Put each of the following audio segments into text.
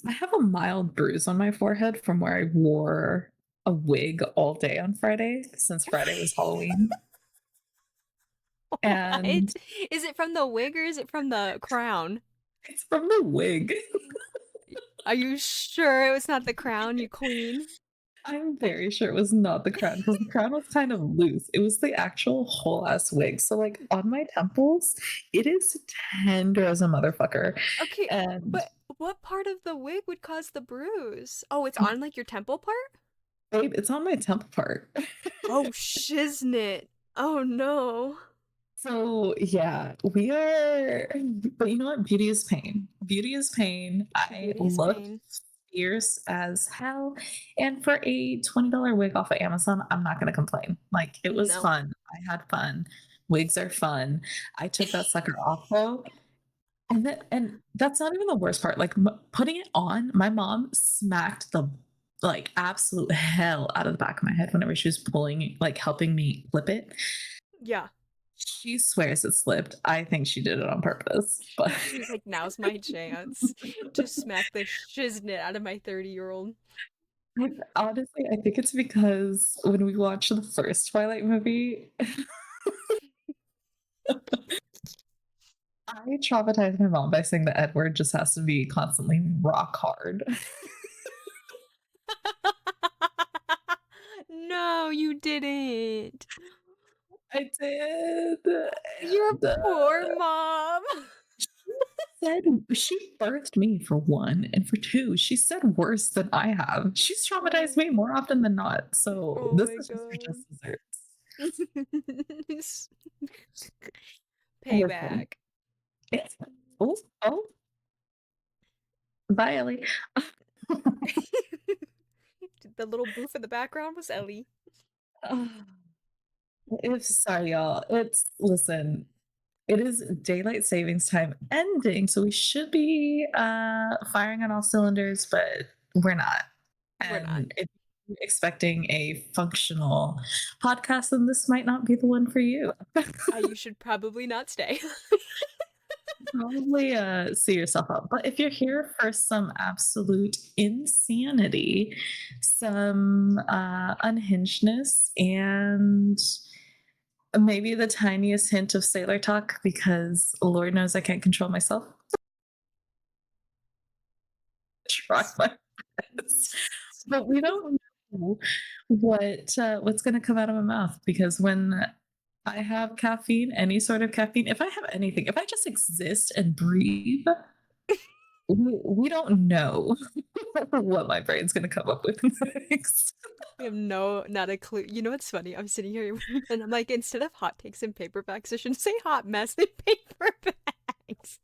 I have a mild bruise on my forehead from where I wore a wig all day on Friday since Friday was Halloween. What? And Is it from the wig or is it from the crown? it's from the wig. Are you sure it was not the crown, you queen? I'm very sure it was not the crown because the crown was kind of loose. It was the actual whole ass wig. So, like, on my temples, it is tender as a motherfucker. Okay, And but what part of the wig would cause the bruise? Oh, it's on like your temple part? babe, it's on my temple part. Oh, shiznit. Oh no. So yeah, we are, but you know what? Beauty is pain. Beauty is pain. I Beauty is look pain. fierce as hell. And for a $20 wig off of Amazon, I'm not going to complain. Like, it was No. fun. I had fun. Wigs are fun. I took that sucker off though. And that's not even the worst part. Like, putting it on, my mom smacked the like absolute hell out of the back of my head whenever she was pulling, like helping me clip it. Yeah. She swears it slipped. I think she did it on purpose, but She's like, now's my chance to smack the shiznit out of my 30-year-old. honestly, I think it's because when we watched the first Twilight movie, I traumatized my mom by saying that Edward just has to be constantly rock hard. No, you didn't. I did. Your And poor mom. said she birthed me for one, and for two, she said worse than I have. She's traumatized Oh, me more often than not. So oh this my is just for god. just desserts. Listen, Payback. it's oh oh bye Ellie. The little boof in the background was Ellie. If sorry, y'all. It's listen. It is daylight savings time ending, so we should be firing on all cylinders, but we're not. We're not. And if you're expecting a functional podcast, then this might not be the one for you. You should probably not stay. Probably see yourself out. But if you're here for some absolute insanity, some unhingedness, and maybe the tiniest hint of sailor talk, because Lord knows I can't control myself. Try my best. But we don't know what's going to come out of my mouth because when I have caffeine, any sort of caffeine, if I have anything, if I just exist and breathe, we don't know what my brain's going to come up with next. We have not a clue. You know what's funny? I'm sitting here and I'm like, instead of hot takes and paperbacks, I should say hot mess and paperbacks.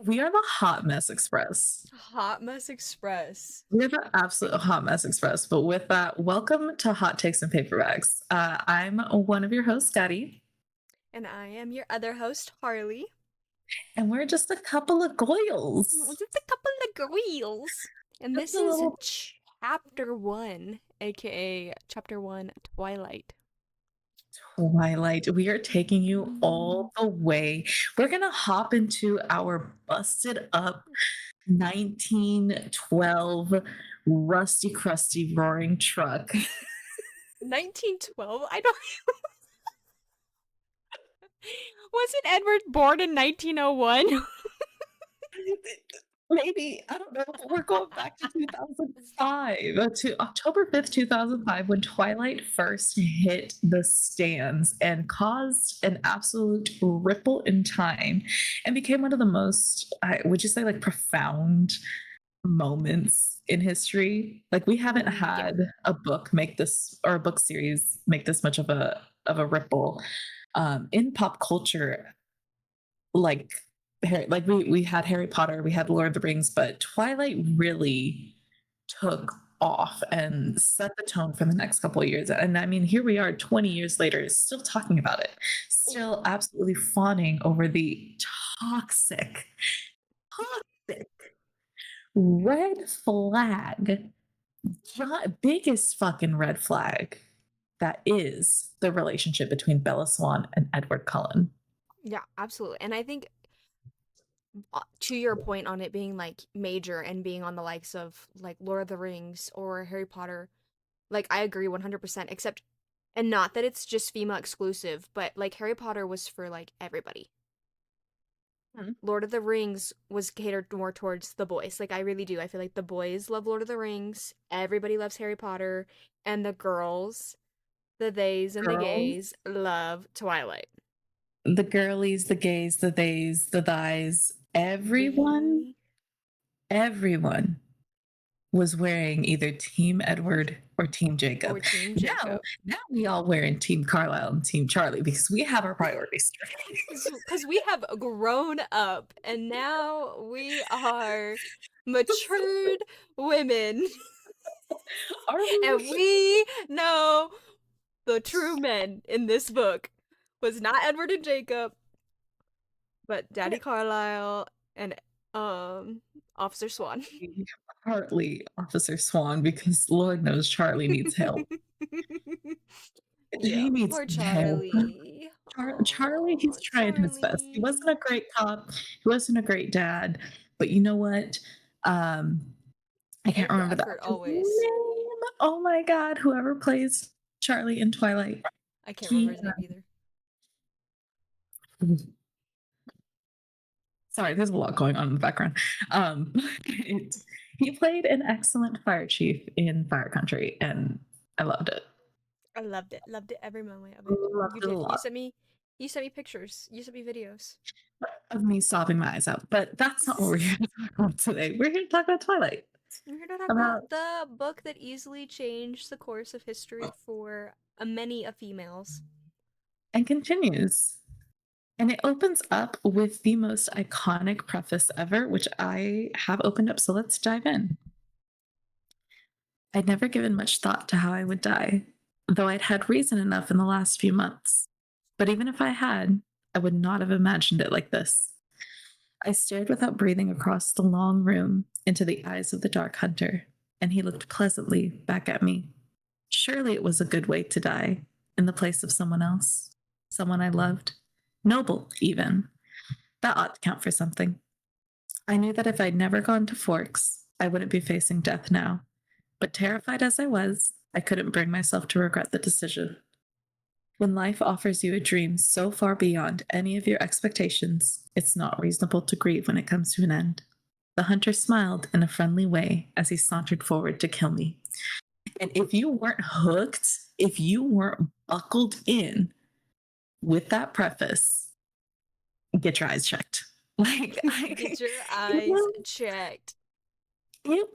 We are the Hot Mess Express. Hot mess express. We're the absolute Hot Mess Express. But with that, welcome to Hot Takes and Paperbacks. I'm one of your hosts, Scotty, And I am your other host, Harley. and we're just a couple of goyles. Just a couple of girls. And Just this a is little chapter one, aka chapter one, Twilight. Twilight. We are taking you all the way. We're going to hop into our busted up 1912 rusty, crusty, roaring truck. 1912? I don't. Wasn't Edward born in 1901? Maybe, I don't know. We're going back to 2005, to October 5th, 2005, when Twilight first hit the stands and caused an absolute ripple in time and became one of the most, would you say, like profound moments in history. Like, we haven't Yeah. had a book make this, or a book series make this much of a ripple in pop culture. Like, like we had Harry Potter, we had Lord of the Rings, but Twilight really took off and set the tone for the next couple of years. And I mean, here we are 20 years later, still talking about it, still absolutely fawning over the toxic, toxic red flag, biggest fucking red flag that is the relationship between Bella Swan and Edward Cullen. Yeah, absolutely. And I think To your point on it being like major and being on the likes of like Lord of the Rings or Harry Potter, like I agree 100%, except and not that it's just female exclusive, but like Harry Potter was for like everybody. Hmm. Lord of the Rings was catered more towards the boys. Like I really do. I feel like the boys love Lord of the Rings, everybody loves Harry Potter, and the girls, the theys and the Girls, gays love Twilight. the girlies, the gays, the theys, the thys, We everyone was wearing either Team Edward or Team or Jacob. Team Now, Jacob. now we all wearing Team Carlisle and Team Charlie because we have our priorities straight. Because we have grown up and now we are matured women Are and we? we know the true men in this book was not Edward and Jacob, but Daddy Carlisle and um Officer Swan. Partly Officer Swan because Lord knows Charlie needs help. Yeah, He needs poor help. Charlie. Charlie, he's Oh, trying his best. He wasn't Charlie. a great cop. He wasn't a great dad. But you know what? Um, I can't Every remember the effort actor's always. name. Oh my God, whoever plays Charlie in Twilight. I can't remember He, his name either. sorry, there's a lot going on in the background. Um, it, he played an excellent fire chief in Fire Country, and I loved it. I loved it. Loved it every moment of it. Loved You it a did. lot. You sent me pictures. You sent me videos. Of me sobbing my eyes out, but that's not what we're here to talk about today. We're here to talk about Twilight. We're here to talk About about the book that easily changed the course of history for many a females. and continues. And it opens up with the most iconic preface ever, which I have opened up. So let's dive in. I'd never given much thought to how I would die, though I'd had reason enough in the last few months. But even if I had, I would not have imagined it like this. I stared without breathing across the long room into the eyes of the Dark Hunter, and he looked pleasantly back at me. Surely it was a good way to die, in the place of someone else, someone I loved. Noble, even. That ought to count for something. I knew that if I'd never gone to Forks, I wouldn't be facing death now. But terrified as I was, I couldn't bring myself to regret the decision. When life offers you a dream so far beyond any of your expectations, it's not reasonable to grieve when it comes to an end. The hunter smiled in a friendly way as he sauntered forward to kill me. And if you weren't hooked, if you weren't buckled in with that preface, get your eyes checked. Like, Get your it eyes was, checked.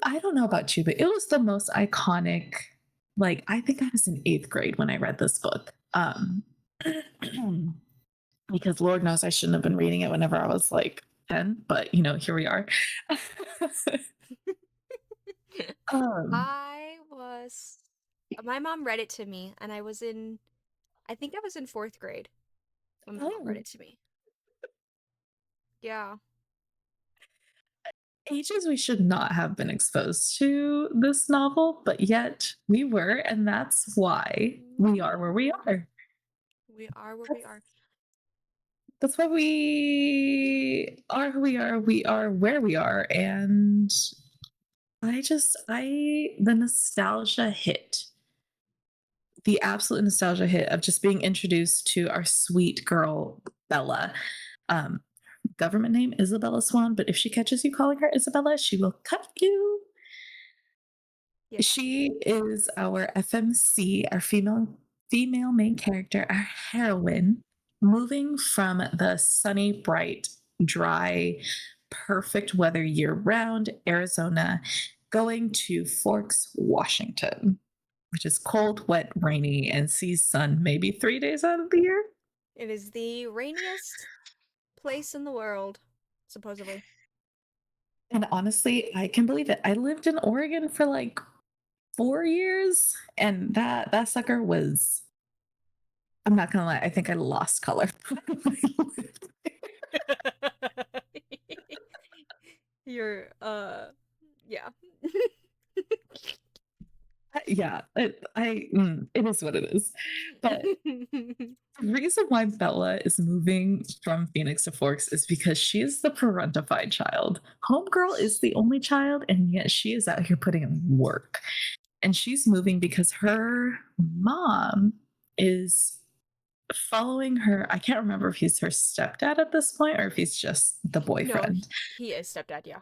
I don't know about you, but it was the most iconic. Like, I think I was in eighth grade when I read this book. Because Lord knows I shouldn't have been reading it whenever I was like 10, but here we are. um, I was. My mom read it to me, and I think I was in fourth grade when my mom read oh, it to me. Yeah. ages we should not have been exposed to this novel, but yet we were, and that's why we are where we are. We are where we That's, are. that's why we are who we are. We are where we are, and the nostalgia hit, the absolute nostalgia hit of just being introduced to our sweet girl Bella. Um, Government name Isabella Swan, but if she catches you calling her Isabella, she will cut you. Yes. She is our FMC, our female main character, our heroine, moving from the sunny, bright, dry, perfect weather year round Arizona, going to Forks, Washington, which is cold, wet, rainy, and sees sun maybe 3 days out of the year. It is the rainiest place in the world, supposedly. And honestly, I can believe it. I lived in Oregon for like 4 years, and that sucker was. I'm not gonna lie. I think I lost color. You're, yeah. Yeah, it is what it is. But the reason why Bella is moving from Phoenix to Forks is because she is the parentified child. Homegirl is the only child, and yet she is out here putting in work. And she's moving because her mom is following her. I can't remember if he's her stepdad at this point or if he's just the No, boyfriend. he is stepdad, yeah.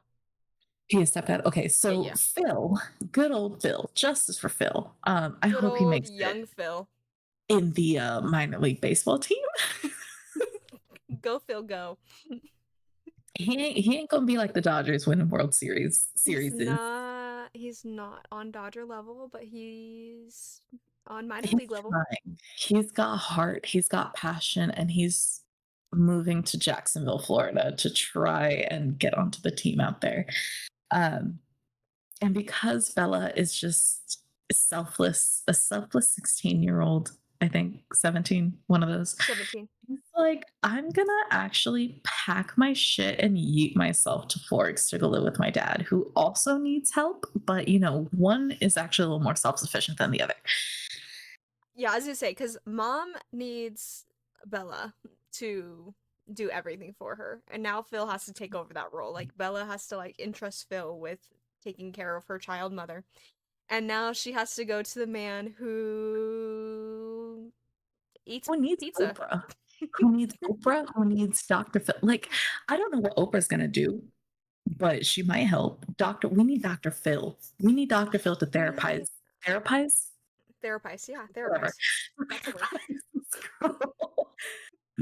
He is stepdad. Okay, Yeah, so yeah. Phil, good old Phil, justice for Phil. I Good hope he old makes it young Phil. in the minor league baseball team. Go Phil, go. He ain't gonna be like the Dodgers winning World He's series is. not on Dodger level, but he's on minor He's league level. trying. He's got heart, he's got passion, and he's moving to Jacksonville, Florida to try and get onto the team out there. Um, and because Bella is just selfless, a selfless 16-year-old, I think 17, one of those. 17. He's like, I'm gonna actually pack my shit and yeet myself to Forks to go live with my dad, who also needs help, but one is actually a little more self-sufficient than the other. Yeah, I was gonna say, because mom needs Bella to do everything for her, and now Phil has to take over that role. Like, Bella has to, like, entrust Phil with taking care of her child mother. And now she has to go to the man who eats Who needs pizza. Oprah? Who needs Oprah? Who needs Dr. Phil? Like, I don't know what Oprah's gonna do, but she might help. We need Dr. Phil. We need Dr. Phil to We therapize, therapize, yeah, whatever. therapize. That's a word.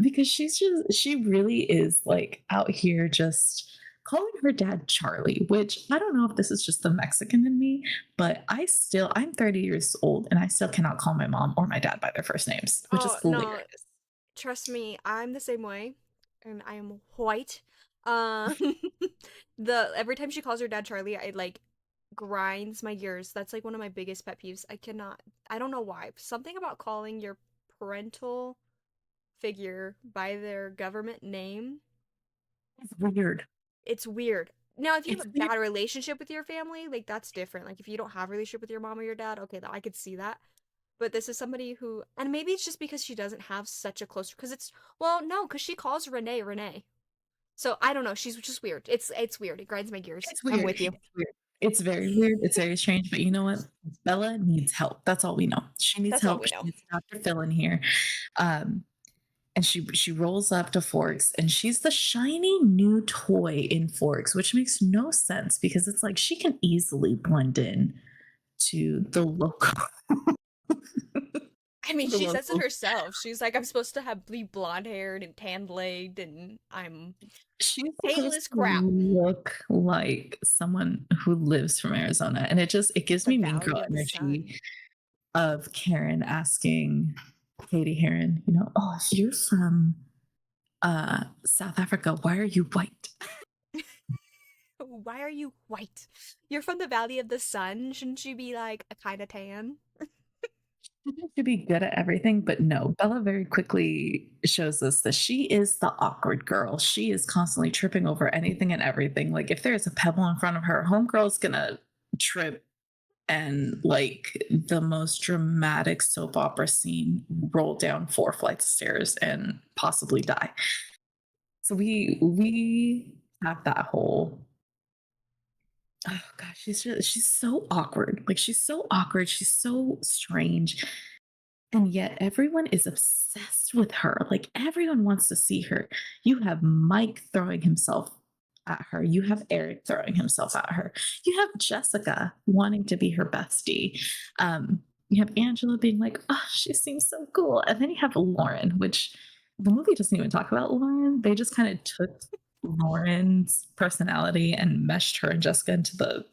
Because she really is like out here just calling her dad Charlie, which I don't know if this is just the Mexican in me, but I'm 30 years old and I still cannot call my mom or my dad by their first names, which is Oh, no, hilarious. trust me, I'm the same way, and I am white. Um, the every time she calls her dad Charlie, I like grinds my gears. That's like one of my biggest pet peeves. I don't know why. Something about calling your parental figure by their government name, It's weird. it's weird. Now, if you It's have a weird. bad relationship with your family, like that's different. Like if you don't have a relationship with your mom or your dad, okay, I could see that. But this is somebody who, and maybe it's just because she doesn't have such a close, because well, no, because she calls Renee Renee. So I don't know. She's just weird. It's weird. It grinds my gears. It's I'm weird. with you. It's weird. It's very weird. It's very strange. But you know what? Bella needs help. That's all we know. She needs That's all help. we She know. needs Dr. Phil in here. Um, and she rolls up to Forks and she's the shiny new toy in Forks, which makes no sense because it's like she can easily blend in to the local I mean, the she says it local herself. She's like, I'm supposed to be blonde haired and tan legged, and I'm she's pale supposed as to crap. look like someone who lives from Arizona. And it gives The me mean Valley girl of the Sun. energy of Karen asking Katie Heron, oh, if you're from South Africa, why are you white? Why are you white? You're from the Valley of the Sun. Shouldn't you be like a kind of tan? To be good at everything, but no, Bella very quickly shows us that she is the awkward girl. She is constantly tripping over anything and everything. Like if there's a pebble in front of her, homegirl's gonna trip and like the most dramatic soap opera scene roll down 4 flights of stairs and possibly die. So we have that whole, oh gosh, she's so awkward. Like she's so awkward. She's so strange. And yet everyone is obsessed with her. Like everyone wants to see her. You have Mike throwing himself at her. You have Eric throwing himself at her. You have Jessica wanting to be her bestie. You have Angela being like, oh, she seems so cool. And then you have Lauren, which the movie doesn't even talk about Lauren. They just kind of took Lauren's personality and meshed her and Jessica into the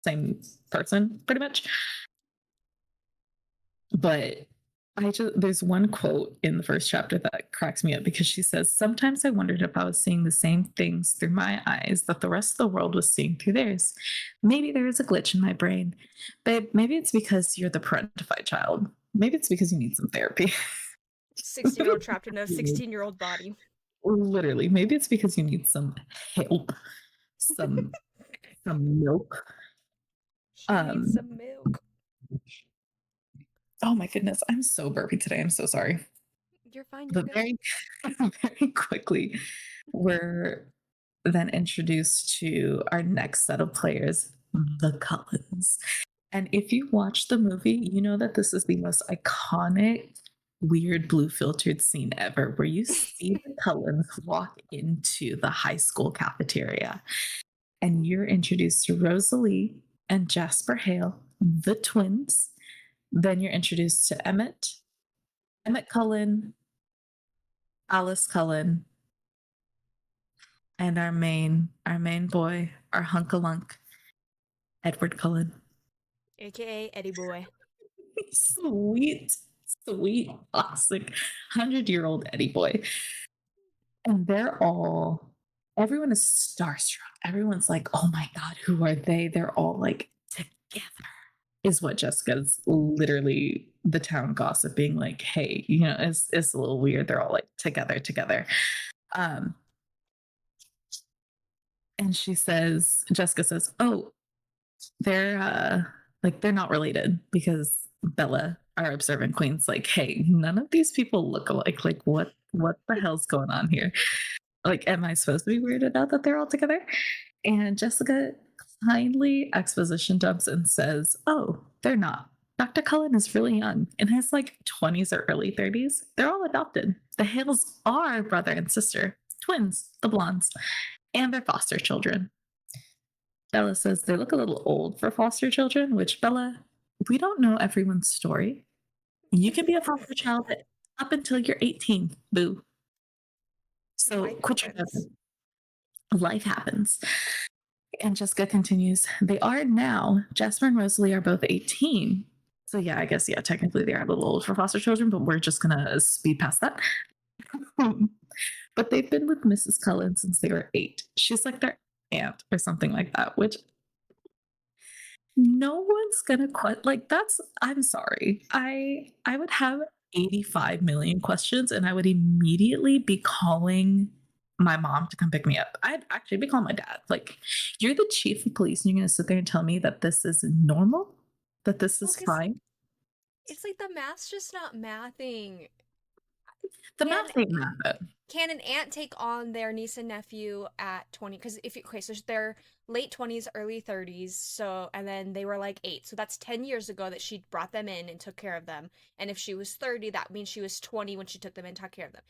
same person, pretty much. But there's one quote in the first chapter that cracks me up because she says, sometimes I wondered if I was seeing the same things through my eyes that the rest of the world was seeing through theirs. Maybe there is a glitch in my brain. Babe, maybe it's because you're the parentified child. Maybe it's because you need some therapy. 16-year-old trapped in a 16-year-old body. Literally, maybe it's because you need some help, some milk. She needs Um, some milk. Oh my goodness, I'm so burpy today. I'm so sorry. You're fine, you're But good. very, very quickly, we're then introduced to our next set of players, the Cullens. And if you watch the movie, you know that this is the most iconic, weird blue filtered scene ever, where you see the Cullens walk into the high school cafeteria and you're introduced to Rosalie and Jasper Hale, the twins. Then you're introduced to Emmett Cullen, Alice Cullen, and our main boy, our hunkalunk, Edward Cullen. AKA Eddie Boy. Sweet, sweet, classic 100-year-old Eddie boy. And everyone is starstruck. Everyone's like, oh my God, who are they? They're all like together, is what Jessica's literally the town gossip being like, hey, it's a little weird. They're all like together. Um, and Jessica says, oh, they're not related because Bella, our observant queen's like, hey, none of these people look alike. Like, what the hell's going on here? Like, am I supposed to be weirded out that they're all together? And Jessica kindly exposition dumps and says, oh, they're not. Dr. Cullen is really young, in his like 20s or early 30s. They're all adopted. The Hales are brother and sister, twins, the blondes, and they're foster children. Bella says they look a little old for foster children, which, Bella, we don't know everyone's story. You can be a foster child up until you're 18, boo. So Life quit your happens. judgment. Life happens. And Jessica continues, they are now, Jasper and Rosalie are both 18. So yeah, I guess, yeah, technically they are a little old for foster children, but we're just going to speed past that. But they've been with Mrs. Cullen since they were 8. She's like their aunt or something like that, which no one's gonna like that's I'm sorry. I would have 85 million questions and I would immediately be calling my mom to come pick me up. I'd actually be calling my dad. Like, you're the chief of police and you're gonna sit there and tell me that this is normal? That this Well, is because fine? it's like the math's just not mathing. The Can math ain't math. can an aunt take on their niece and nephew at 20? Because if you, okay, so they're late 20s, early 30s, so, and then they were like 8, so that's 10 years ago that she brought them in and took care of them. And if she was 30, that means she was 20 when she took them and took care of them.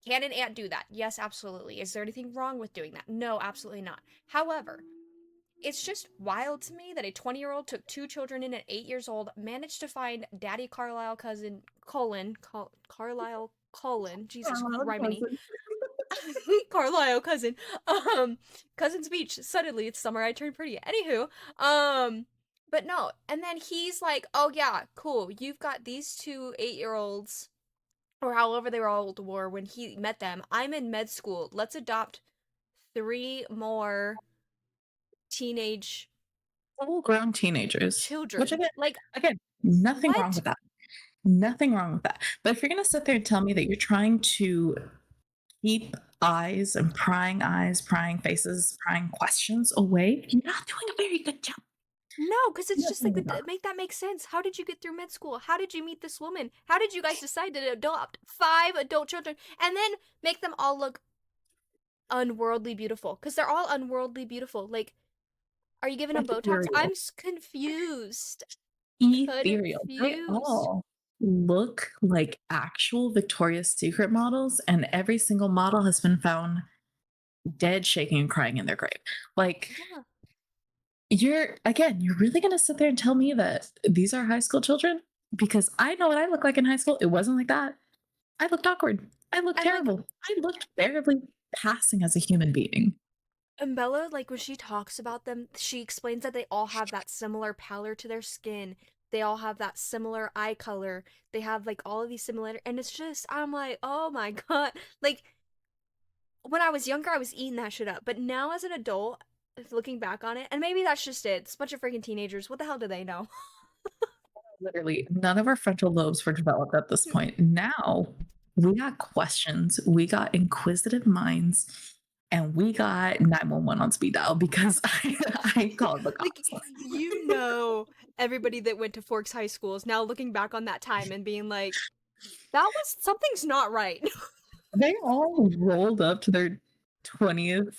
Can an aunt do that? Yes, absolutely. Is there anything wrong with doing that? No, absolutely not. However, it's just wild to me that a 20-year-old took two children in at 8 years old, managed to find Daddy Carlisle cousin Carlisle Cullen, Jesus Criminy, Carlisle cousin, cousin's beach. Suddenly it's summer, I turned pretty. Anywho, but no, and then he's like, oh yeah, cool, you've got these two 8-year-olds, or however they were old were when he met them. I'm in med school. Let's adopt three more teenage Full grown teenagers. Which children. again, Like, again, nothing wrong what? with that. Nothing wrong with that. But if you're gonna sit there and tell me that you're trying to keep eyes, prying faces, prying questions away, you're not doing a very good job. No, because it's You're not just like doing a good job. make that make sense. How did you get through med school? How did you meet this woman? How did you guys decide to adopt five adult children and then make them all look unworldly beautiful? Because they're all unworldly beautiful. Like, are you giving them Botox? Ethereal. Confused. Ethereal. They Confused. all look like actual Victoria's Secret models, and every single model has been found dead, shaking, and crying in their grave. Like, Yeah. you're really gonna sit there and tell me that these are high school children? Because I know what I look like in high school. It wasn't like that. I looked awkward. I looked And like, terrible. I looked barely passing as a human being. and Bella, like when she talks about them, she explains that they all have that similar pallor to their skin. They all have that similar eye color. They have like all of these similar, and it's just I'm like, oh my god. Like when I was younger, I was eating that shit up, but now as an adult, looking back on it, and maybe that's just it. It's a bunch of freaking teenagers. What the hell do they know? Literally, none of our frontal lobes were developed at this point. Now we got questions, we got inquisitive minds. and we got 911 on speed dial because I called the Like, cops. you know, everybody that went to Forks High School is now looking back on that time and being like, that was something's not right. They all rolled up to their 20th,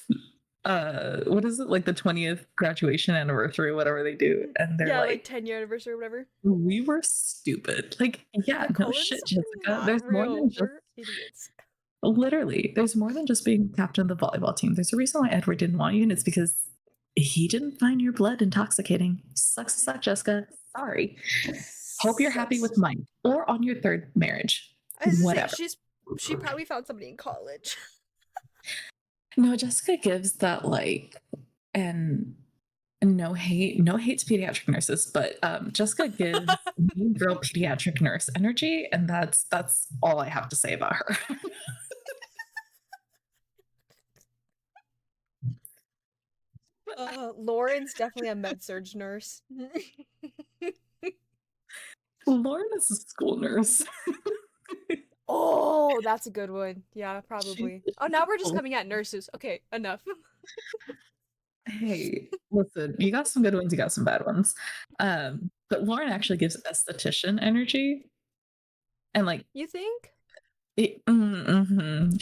what is it? Like the 20th graduation anniversary, whatever they do. And they're Yeah, like like, 10-year anniversary or whatever. we were stupid. Like, yeah, The no Cullens shit, are Jessica. not There's more real. than just We're idiots. literally, there's more than just being captain of the volleyball team. There's a reason why Edward didn't want you, and it's because he didn't find your blood intoxicating. Sucks to suck, Jessica. Sorry. Hope you're happy Sucks. with mine or on your third marriage. I was just say Whatever. she probably found somebody in college. No, Jessica gives that like, and no hate to pediatric nurses, but Jessica gives mean girl pediatric nurse energy, and that's all I have to say about her. Lauren's definitely a med surge nurse. Lauren is a school nurse. Oh, that's a good one. Yeah, She's, probably. Oh, she's now a we're just full. coming at nurses. Okay, enough. Hey, listen, you got some good ones, you got some bad ones. But Lauren actually gives esthetician energy, and like You think? she Mm.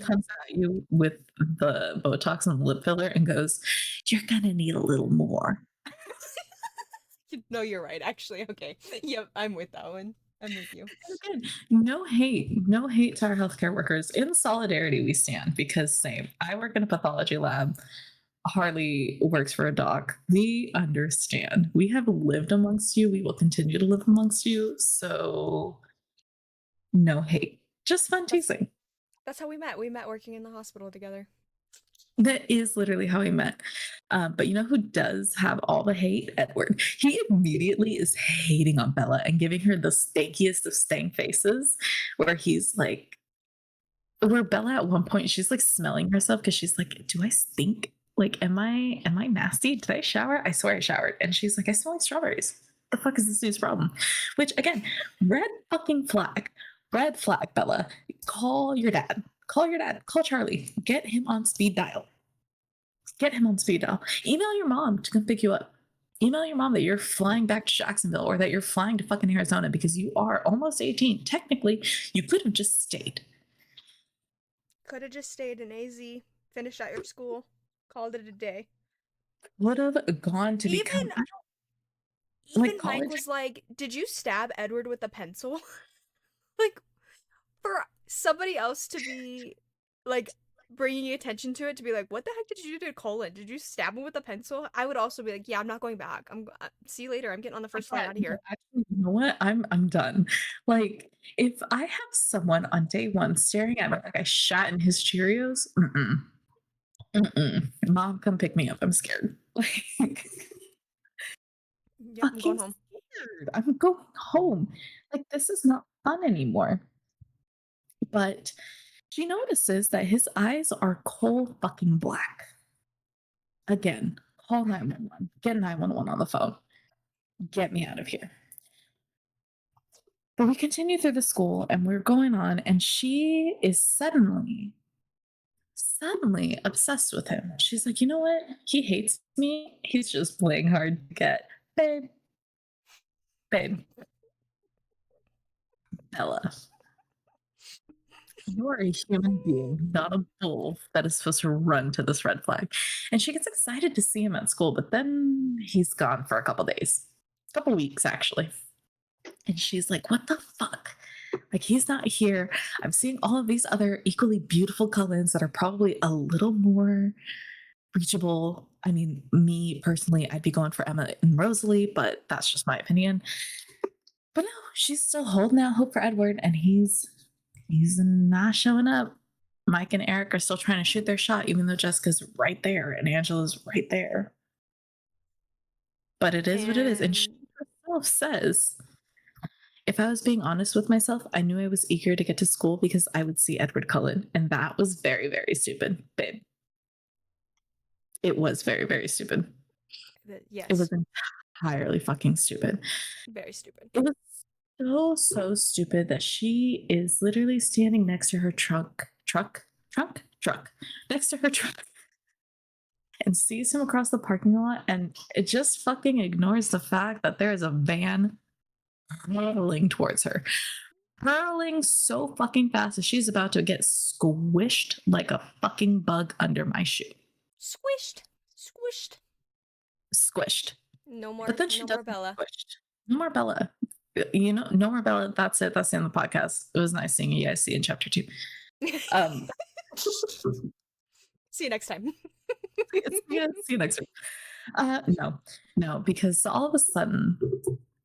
comes at you with the Botox and lip filler and goes, "You're gonna need a little more." No, you're right, actually. Okay. Yep, I'm with that one. I'm with you. And again, no hate to our healthcare workers. In solidarity, we stand because same. I work in a pathology lab. Harley works for a doc. We understand. We have lived amongst you. We will continue to live amongst you. So no hate, just fun That's teasing. that's how we met. We met working in the hospital together. That is literally how we met. But you know who does have all the hate? Edward. He immediately is hating on Bella and giving her the stankiest of stank faces, where he's like, where Bella at one point she's like smelling herself because she's like, "Do I stink? Like, am I nasty? Did I shower? I swear I showered." And she's like, "I smell like strawberries. The fuck is this dude's problem?" Which again, red fucking flag, red flag, Bella. Call your dad. Call your dad. Call Charlie. Get him on speed dial. Get him on speed dial. Email your mom to come pick you up. Email your mom that you're flying back to Jacksonville or that you're flying to fucking Arizona because you are almost 18. Technically, you could have just stayed. Could have just stayed in AZ, finished out your school, called it a day. Would have gone to become, Even I don't like even Mike college. was like, "Did you stab Edward with a pencil?" Like, for somebody else to be like bringing attention to it, to be like, "What the heck did you do to Colin? Did you stab him with a pencil?" I would also be like, "Yeah, I'm not going back. See you later. I'm getting on the first flight Yeah, out of no, here." actually, you know what? I'm done. Like, if I have someone on day one staring at me like I shat in his Cheerios, mom, come pick me up. I'm scared. Like, Yep, I'm going fucking home. scared. I'm going home. Like, this is not fun anymore. But she notices that his eyes are coal fucking black. Again, call 911. Get 911 on the phone. Get me out of here. But we continue through the school and we're going on, and she is suddenly obsessed with him. She's like, you know what? He hates me. He's just playing hard to get. Babe, babe, Bella, you are a human being, not a bull that is supposed to run to this red flag. And she gets excited to see him at school, but then he's gone for a couple days, a couple weeks actually. And she's like, what the fuck? Like, he's not here. I'm seeing all of these other equally beautiful Cullens that are probably a little more reachable. I mean, me personally, I'd be going for Emma and Rosalie, but that's just my opinion. But no, she's still holding out hope for Edward, and he's not showing up. Mike and Eric are still trying to shoot their shot, even though Jessica's right there and Angela's right there. But it is what it is. And she And herself says, if I was being honest with myself, I knew I was eager to get to school because I would see Edward Cullen. And that was very, very stupid, babe. It was very, very stupid. It was yes, entirely fucking stupid. very stupid. It was so stupid that she is literally standing next to her trunk. truck, next to her truck, and sees him across the parking lot, and it just fucking ignores the fact that there is a van hurtling towards her, hurling so fucking fast that she's about to get squished like a fucking bug under my shoe. Squished. Squished. Squished. No But more. then she No more doesn't get Bella. squished. No more Bella. No more Bella. That's it. That's the end of the podcast. It was nice seeing you guys. See you in chapter 2. Um, See you next time. see you next week. No, because all of a sudden,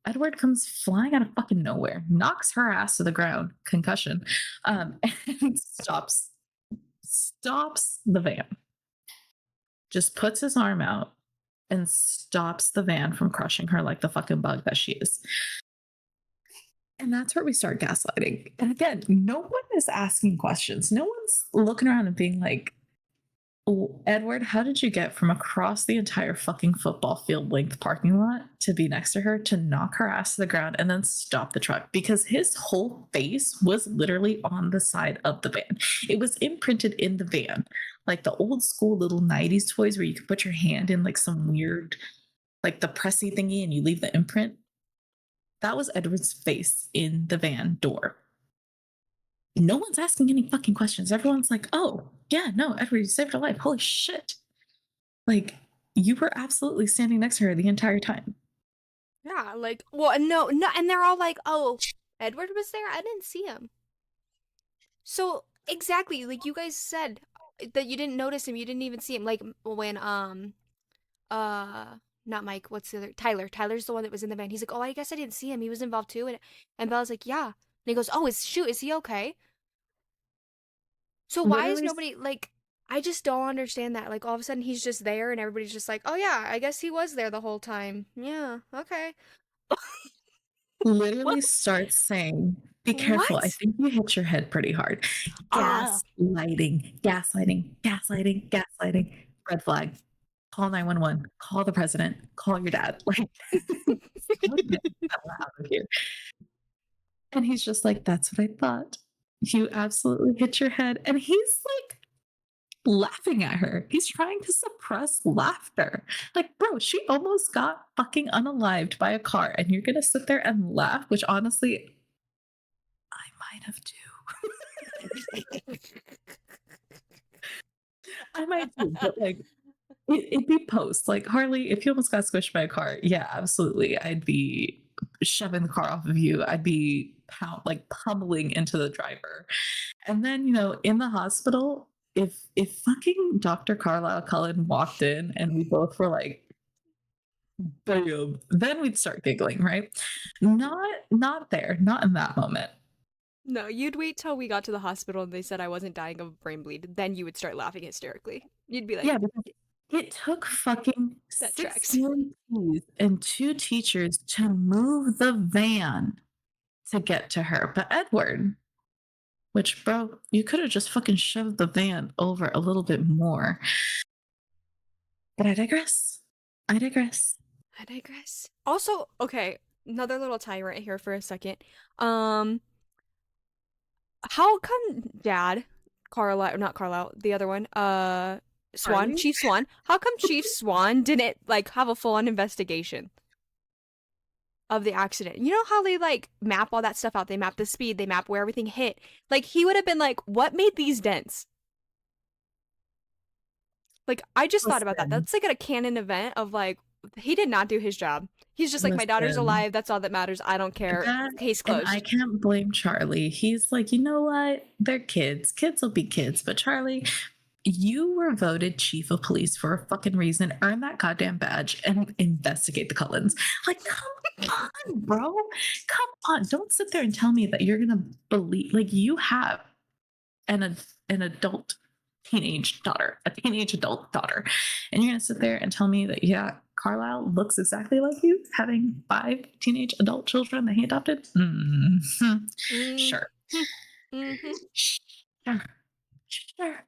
Edward comes flying out of fucking nowhere, knocks her ass to the ground, concussion, and stops the van. Just puts his arm out and stops the van from crushing her like the fucking bug that she is. And that's where we start gaslighting. And again, no one is asking questions. No one's looking around and being like, "Oh, Edward, how did you get from across the entire fucking football field length parking lot to be next to her, to knock her ass to the ground and then stop the truck?" Because his whole face was literally on the side of the van. It was imprinted in the van, like the old school little 90s toys where you could put your hand in like some weird, like the pressy thingy and you leave the imprint. That was Edward's face in the van door. No one's asking any fucking questions. Everyone's like, "Oh, yeah, no, Edward, you saved her life. Holy shit." Like, you were absolutely standing next to her the entire time. Yeah, like, well, no, and they're all like, "Oh, Edward was there. I didn't see him." So exactly, like you guys said that you didn't notice him. You didn't even see him. Like when uh not Mike, what's the other, Tyler. Tyler's the one that was in the van. He's like, "Oh, I guess I didn't see him. He was involved too." And Bella's like, "Yeah." And he goes, "Oh, is he okay?" So why is Literally, nobody like, I just don't understand that. Like all of a sudden he's just there and everybody's just like, "Oh yeah, I guess he was there the whole time." Yeah, okay. What? literally starts saying, "Be careful. I What? think you hit your head pretty hard." Ah. Gaslighting, gaslighting, gaslighting, gaslighting. Red flag. Call 911. Call the president. Call your dad. Like, something that will happen here. And he's just like, "That's what I thought. You absolutely hit your head." And he's like laughing at her. He's trying to suppress laughter. Like, bro, she almost got fucking unalived by a car, and you're gonna sit there and laugh, which honestly, I might have too. I might too, but like, it'd be post. Like, Harley, if you almost got squished by a car, yeah, absolutely. I'd be shoving the car off of you. I'd be like pummeling into the driver. And then, in the hospital, if fucking Dr. Carlisle Cullen walked in and we both were like, "Boom," then we'd start giggling, right? Not there, not in that moment. No, you'd wait till we got to the hospital and they said I wasn't dying of brain bleed. Then you would start laughing hysterically. You'd be like, Yeah, because it took fucking that 6 tracks. EMTs and 2 teachers to move the van to get to her. But Edward, which, bro, you could have just fucking shoved the van over a little bit more. But I digress. I digress. I digress. Also, okay, another little tyrant here for a second. Um, how come Dad, Carlisle, not Carlisle, the other one, Swan, Harley? Chief Swan, how come Chief Swan didn't, like, have a full-on investigation of the accident? You know how they, like, map all that stuff out? They map the speed, they map where everything hit. Like, he would have been like, what made these dents? Like, I just thought about that. Listen, That's like a canon event of like, he did not do his job. He's just like, my daughter's listen. alive. That's all that matters. I don't care. That, Case and I closed. can't blame Charlie. He's like, "You know what? They're kids. Kids will be kids." But Charlie, you were voted chief of police for a fucking reason. Earn that goddamn badge and investigate the Cullens. Like, come on, bro. Come on. Don't sit there and tell me that you're gonna believe, like, you have an adult teenage adult daughter, and you're gonna sit there and tell me that, yeah, Carlisle looks exactly like you, having 5 teenage adult children that he adopted. Mm-hmm. Sure. Mm-hmm. Sure. Sure.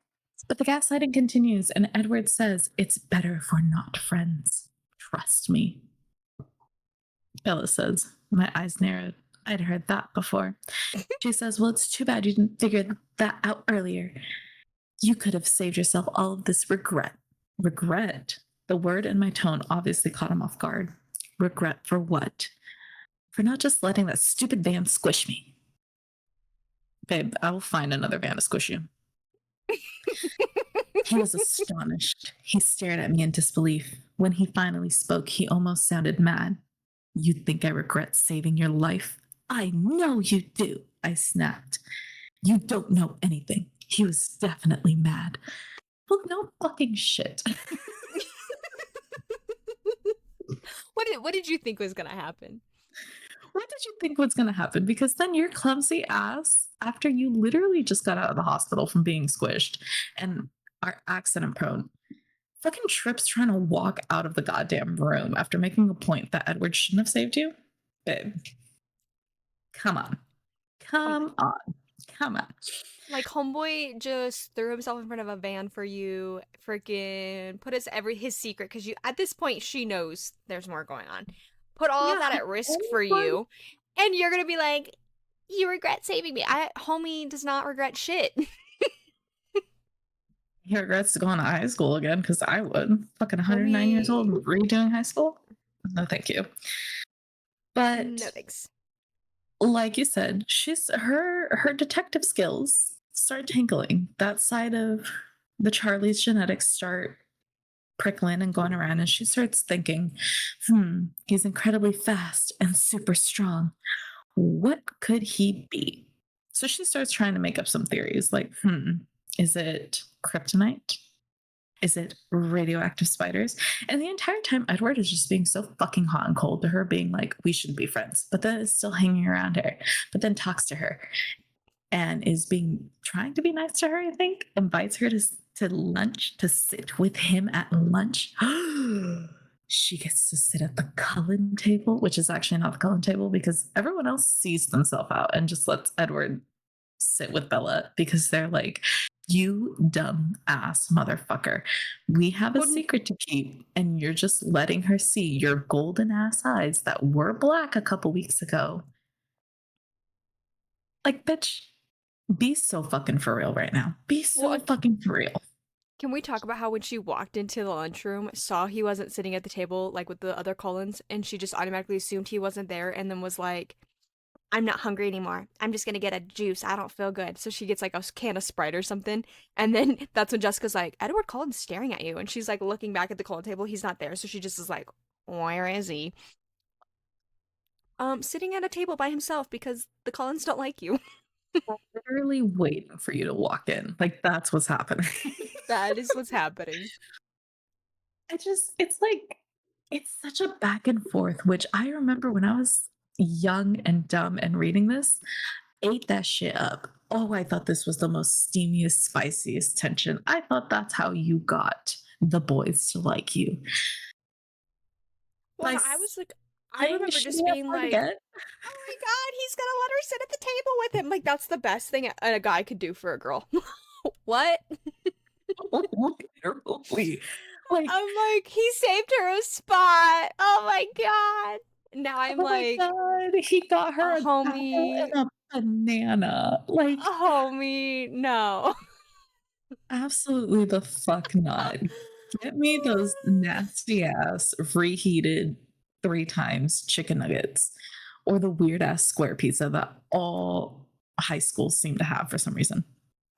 But the gaslighting continues, and Edward says, "It's better if we're not friends. Trust me." Bella says, my eyes narrowed. I'd heard that before. She says, "Well, it's too bad you didn't figure that out earlier." You could have saved yourself all of this regret. Regret. The word and my tone obviously caught him off guard. Regret for what? For not just letting that stupid van squish me. Babe, I will find another van to squish you. He was astonished. He stared at me in disbelief. When he finally spoke, he almost sounded mad. You think I regret saving your life? I know you do, I snapped. You don't know anything. He was definitely mad. Well, no fucking shit. What did you think was gonna happen? What did you think was going to happen? Because then your clumsy ass, after you literally just got out of the hospital from being squished and are accident prone, fucking trips trying to walk out of the goddamn room after making a point that Edward shouldn't have saved you? Babe, come on. Um, Come on. Come on. Like homeboy just threw himself in front of a van for you, freaking put his secret because you at this point she knows there's more going on. Put all of Yeah. that at risk for you, and you're gonna be like, you regret saving me. Homie does not regret shit. He regrets going to high school again because I would. Fucking 109 years old, Homie, redoing high school? No, thank you. But no thanks. like you said, her detective skills start tingling. That side of the Charlie's genetics start prickling and going around, and she starts thinking, he's incredibly fast and super strong. What could he be? So she starts trying to make up some theories like, is it kryptonite? Is it radioactive spiders? And the entire time, Edward is just being so fucking hot and cold to her, being like, we shouldn't be friends, but then is still hanging around her, but then talks to her and is being trying to be nice to her, I think, invites her to lunch, to sit with him at lunch. She gets to sit at the Cullen table, which is actually not the Cullen table because everyone else sees themselves out and just lets Edward sit with Bella because they're like, you dumb ass motherfucker. We have a Couldn't secret to keep, and you're just letting her see your golden ass eyes that were black a couple weeks ago. Like, bitch, be so fucking for real right now. Be well, so fucking for real. can we talk about how when she walked into the lunchroom, saw he wasn't sitting at the table like with the other Collins, and she just automatically assumed he wasn't there, and then was like, I'm not hungry anymore. I'm just gonna get a juice. I don't feel good. So she gets like a can of Sprite or something. And then that's when Jessica's like, Edward Cullen's staring at you. And she's like looking back at the Cullen table. He's not there. So she just is like, where is he? Sitting at a table by himself because the Cullens don't like you. Literally waiting for you to walk in. Like, that's what's happening. That is what's happening. It's like, it's such a back and forth, which I remember when I was young and dumb and reading this, ate that shit up. Oh, I thought this was the most steamiest, spiciest tension. I thought that's how you got the boys to like you. Well, By no, I was like, I saying remember just shitty ass being hard to like, get. oh my god, he's gonna let her sit at the table with him. Like, that's the best thing a guy could do for a girl. What? Literally. Like, I'm like, he saved her a spot. Oh my god. Now I'm oh my like, god, he got her a a towel homie, and a banana. Like, a homie, no. absolutely the fuck not. Get me those nasty ass reheated 3 times chicken nuggets or the weird ass square pizza that all high schools seem to have for some reason.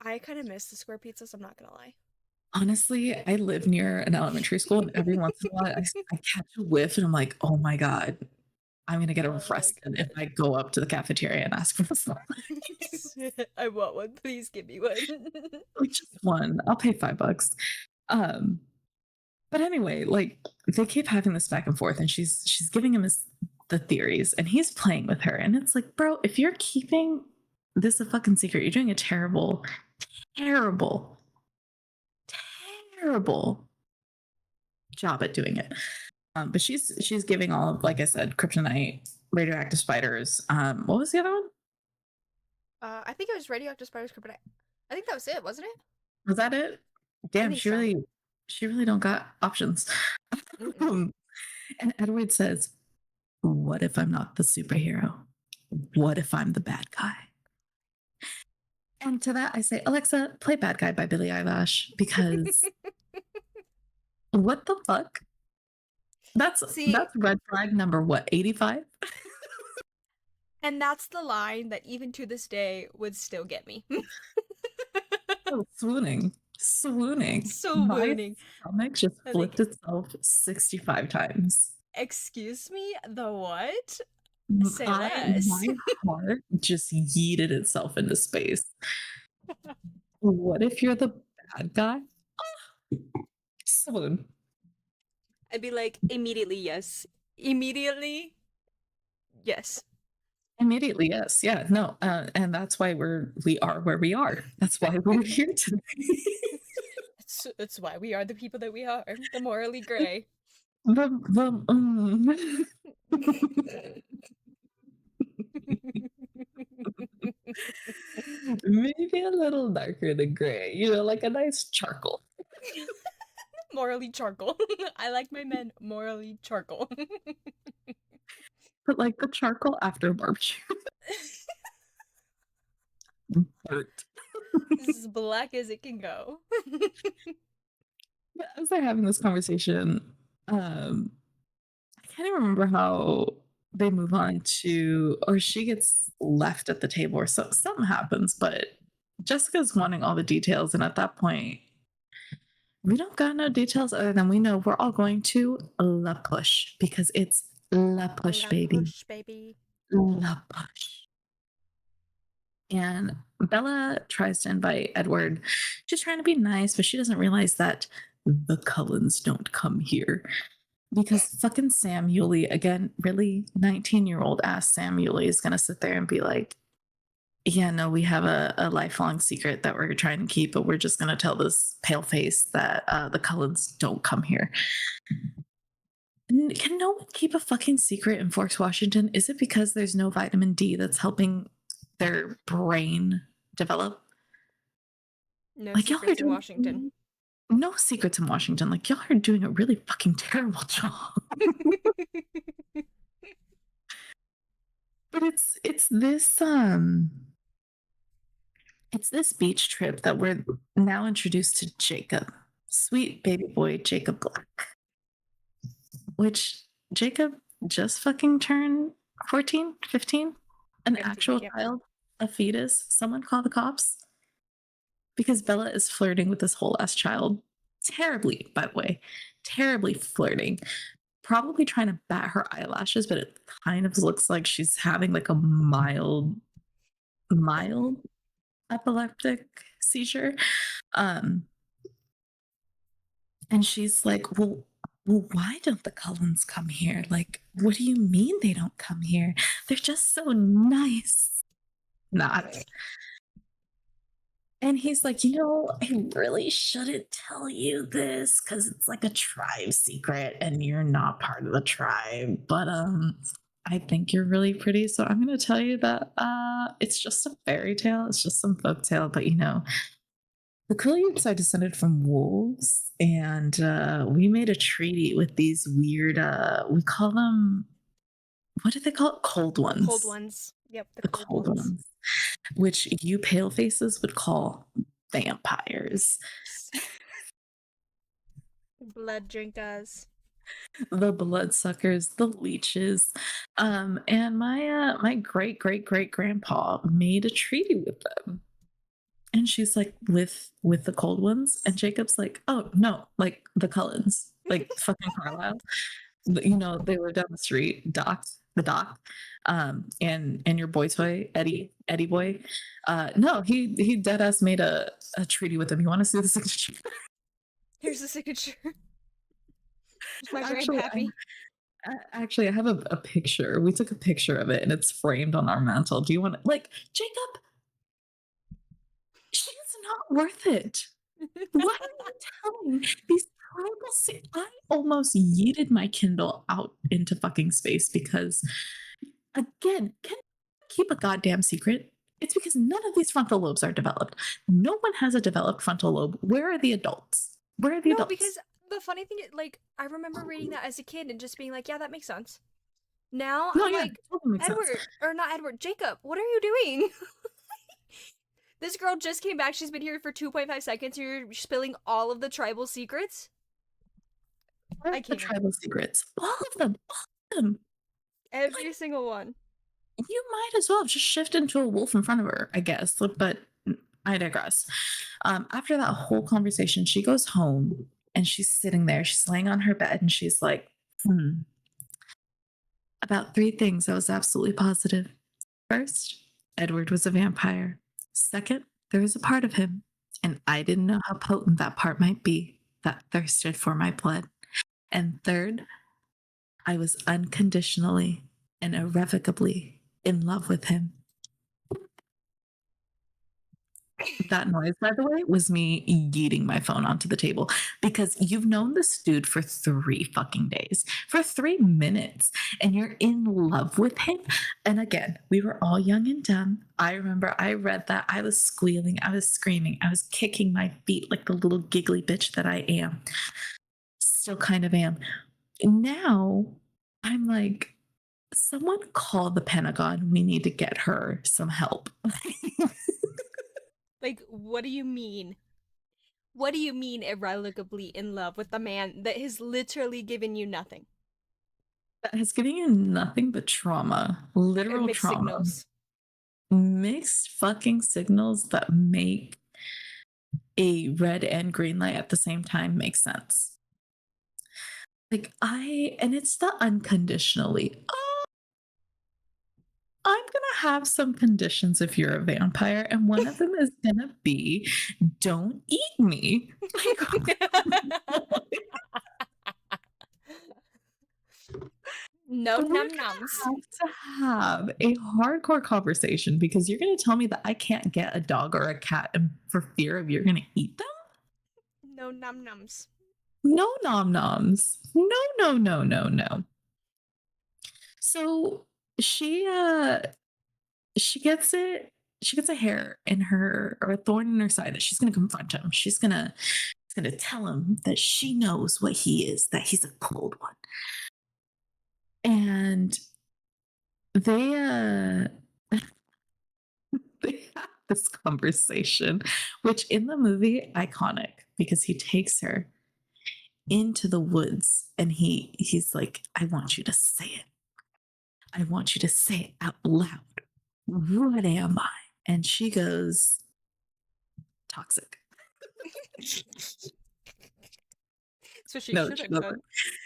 I kind of miss the square pizzas, I'm not gonna lie. Honestly, I live near an elementary school, and every once in a while I catch a whiff and I'm like, oh my God, I'm going to get Oh my arrested if god. I go up to the cafeteria and ask for some. I want one. Please give me one. Like, just one. I'll pay $5. Um, but anyway, like they keep having this back and forth, and she's giving him the theories, and he's playing with her, and it's like, bro, if you're keeping this a fucking secret, you're doing a terrible, terrible, terrible job at doing it. But she's giving all of, like I said, kryptonite, radioactive spiders. What was the other one? I think it was radioactive spiders kryptonite. I think that was it, wasn't it? Was that it? I Damn, think so. she really don't got options. Mm-mm. And Edward says, "What if I'm not the superhero? What if I'm the bad guy?" And to that, I say, Alexa, play Bad Guy by Billie Eilish because what the fuck? See, That's red flag number what, 85? and that's the line that even to this day would still get me. Oh, swooning. Swooning. So My wounding. stomach just flipped Like, itself 65 times. excuse me, the what? Say less. My heart just yeeted itself into space. What if you're the bad guy? Swoon. I'd be like, immediately, yes. Immediately, yes. Immediately, yes. Yeah, no. And that's why we are where we are. That's why we're here today. That's why we are the people that we are, the morally gray. The maybe a little darker than gray, like a nice charcoal. Morally charcoal. I like my men morally charcoal. But like the charcoal after barbecue. Burnt. As black as it can go. As they're having this conversation, I can't even remember how they move on to, or she gets left at the table, or something happens, but Jessica's wanting all the details. And at that point, we don't got no details other than we know we're all going to La Push because it's La Push, La baby. push, baby. La Push. And Bella tries to invite Edward. She's trying to be nice, but she doesn't realize that the Cullens don't come here. Because fucking Sam Yulee, again, really 19-year-old ass Sam Yulee is going to sit there and be like, yeah, no, we have a lifelong secret that we're trying to keep, but we're just going to tell this pale face that the Cullens don't come here. Can no one keep a fucking secret in Forks, Washington? Is it because there's no vitamin D that's helping their brain develop? No Like, y'all are secrets in doing Washington. no secrets in Washington. Like, y'all are doing a really fucking terrible job. But it's this beach trip that we're now introduced to Jacob, sweet baby boy Jacob Black, which Jacob just fucking turned 14, 15, an 15, actual yep. child, a fetus. Someone call the cops because Bella is flirting with this whole ass child. Terribly, by the way, terribly flirting. Probably trying to bat her eyelashes, but it kind of looks like she's having like a mild epileptic seizure. Um, and she's like, well, why don't the Cullens come here? Like, what do you mean they don't come here? They're just so nice. Not. And he's like, I really shouldn't tell you this because it's like a tribe secret and you're not part of the tribe. But I think you're really pretty. So I'm gonna tell you that it's just a fairy tale, it's just some folk tale, but the Quileutes are descended from wolves, and we made a treaty with these weird. We call them. What do they call it? Cold Cold ones. ones. Yep, the The cold cold ones. ones, which you pale faces would call vampires. Blood drinkers. The bloodsuckers, the leeches, and my great great great grandpa made a treaty with them. And she's like, with the cold ones, and Jacob's like, oh no, like the Cullens, like fucking Carlisle. They were down the street, the doc, and your boy toy, Eddie boy. No, he dead ass made a treaty with him. You want to see the signature? Here's the signature. Here's my Actually, grandpappy. I have a picture. We took a picture of it, and it's framed on our mantle. Do you want to, like, Jacob? She's not worth it. What are you telling me? These tribal I almost yeeted my Kindle out into fucking space because, again, can I keep a goddamn secret? It's because none of these frontal lobes are developed. No one has a developed frontal lobe. Where are the adults? Where are the No, adults? because the funny thing is, like, I remember reading that as a kid and just being like, yeah, that makes sense. Now No, I'm yeah, it like, totally makes sense. Edward, or not Edward, Jacob, what are you doing? This girl just came back. She's been here for 2.5 seconds. And you're spilling all of the tribal secrets. I The can't. tribal secrets, all of them, all of them. Every Like, single one. you might as well just shift into a wolf in front of her, I guess. But I digress. After that whole conversation, she goes home and she's sitting there. She's laying on her bed and she's like, about three things I was absolutely positive. First, Edward was a vampire. Second, there was a part of him, and I didn't know how potent that part might be that thirsted for my blood. And third, I was unconditionally and irrevocably in love with him. That noise, by the way, was me yeeting my phone onto the table because you've known this dude for 3 fucking days, for 3 minutes, and you're in love with him. And again, we were all young and dumb. I remember I read that. I was squealing, I was screaming, I was kicking my feet like the little giggly bitch that I am. Still kind of am. Now I'm like, someone call the Pentagon. We need to get her some help. Like, what do you mean? What do you mean irrevocably in love with the man that has literally given you nothing? That has given you nothing but trauma, Or literal mixed trauma, signals. mixed fucking signals that make a red and green light at the same time make sense. And it's the unconditionally. Oh, I'm gonna have some conditions if you're a vampire, and one of them is gonna be don't eat me. No We're num gonna nums. have to have a hardcore conversation because you're gonna tell me that I can't get a dog or a cat for fear of you're gonna eat them? No num nums. No nom noms. No, no, no, no, no. So she she gets it, she gets a hair in her or a thorn in her side that she's gonna confront him. She's gonna tell him that she knows what he is, that he's a cold one. And they they have this conversation, which in the movie, iconic because he takes her into the woods and he's like, I want you to say it. I want you to say it out loud. What am I? And she goes, toxic. So she No, should she have said. doesn't.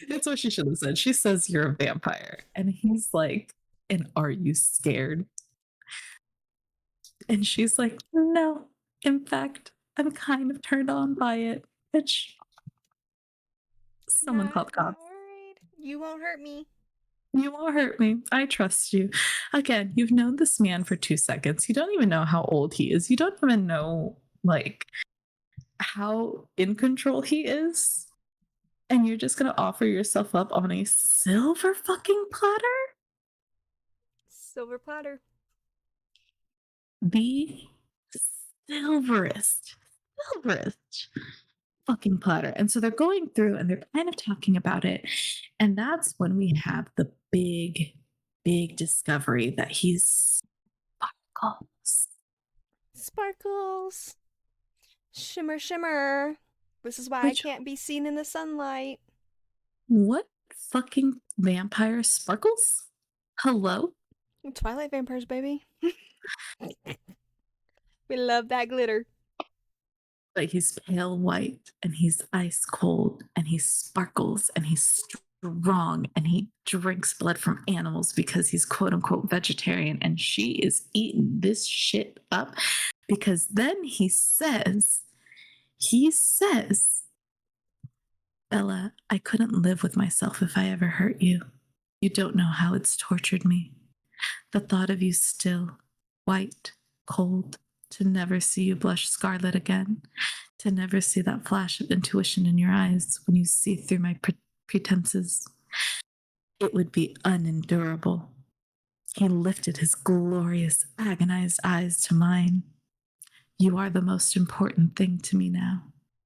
It's what she should have said. She says, you're a vampire. And he's like, and are you scared? And she's like, no. In fact, I'm kind of turned on by it. Bitch, someone call the Not cops. worried. You won't hurt me. You won't hurt me. I trust you. Again, you've known this man for 2 seconds. You don't even know how old he is. You don't even know, like, how in control he is. And you're just going to offer yourself up on a silver fucking platter? Silver platter. The silverest, silverest fucking platter. And so they're going through and they're kind of talking about it. And that's when we have the big, big discovery that he's sparkles. Sparkles. Shimmer, shimmer. This is why I Which, can't be seen in the sunlight. what fucking vampire sparkles? Hello? Twilight vampires, baby. We love that glitter. Like he's pale white and he's ice cold and he sparkles and he's strong and he drinks blood from animals because he's quote unquote vegetarian and she is eating this shit up because then he says, Bella, I couldn't live with myself if I ever hurt you. You don't know how it's tortured me. The thought of you still, white, cold, to never see you blush scarlet again, to never see that flash of intuition in your eyes when you see through my pretenses. It would be unendurable. He lifted his glorious, agonized eyes to mine. You are the most important thing to me now,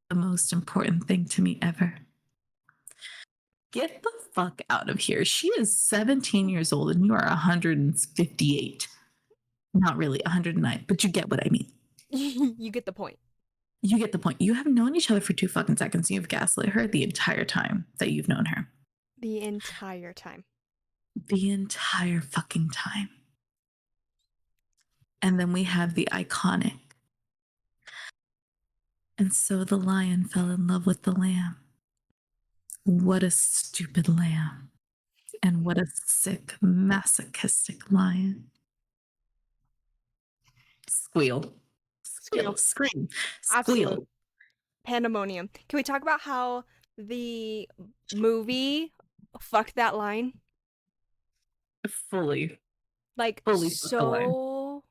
the most important thing to me ever. Get the fuck out of here. She is 17 years old and you are 158. Not really 109, but you get what I mean. You get the point. You get the point. You have known each other for 2 fucking seconds. You've gaslit her the entire time that you've known her. The entire time. The entire fucking time. And then we have the iconic. And so the lion fell in love with the lamb. What a stupid lamb. And what a sick, masochistic lion. Squeal. Squeal. Squeal. Scream. Absolute Squeal. pandemonium. Can we talk about how the movie fucked that line? Fully. Like, Fully fuck the line. so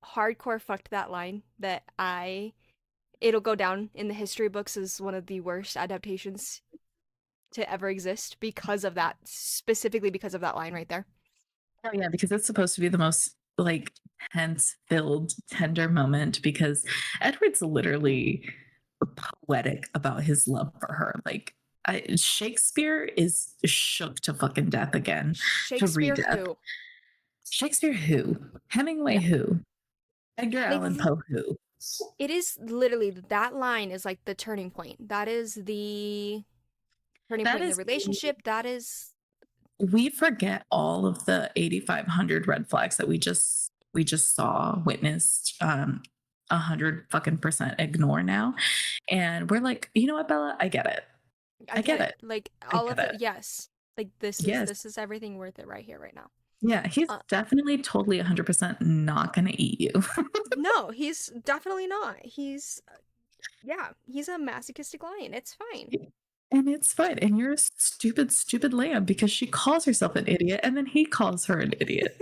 hardcore fucked that line that it'll go down in the history books as one of the worst adaptations to ever exist because of that, specifically because of that line right there. Oh yeah, because it's supposed to be the most like tense filled tender moment because Edward's literally poetic about his love for her. Like Shakespeare is shook to fucking death again, to Shakespeare re-death. who? Shakespeare who? Hemingway Yeah. who? Edgar Like, Allan Poe who? it is literally, that line is like the turning point. That is the turning That point in the is, relationship. That is we forget all of the 8,500 red flags that we just saw, witnessed, 100 fucking % ignore now, and we're like, you know what, Bella, I get it. I I get get it. it. Like, I all get of it. it. Yes. Like, Yes. this is everything worth it right here, right now. Yeah, he's Uh, definitely totally 100% not gonna eat you. no, he's definitely not. Yeah, he's a masochistic lion. It's fine. And it's fine. And you're a stupid, stupid lamb because she calls herself an idiot and then he calls her an idiot.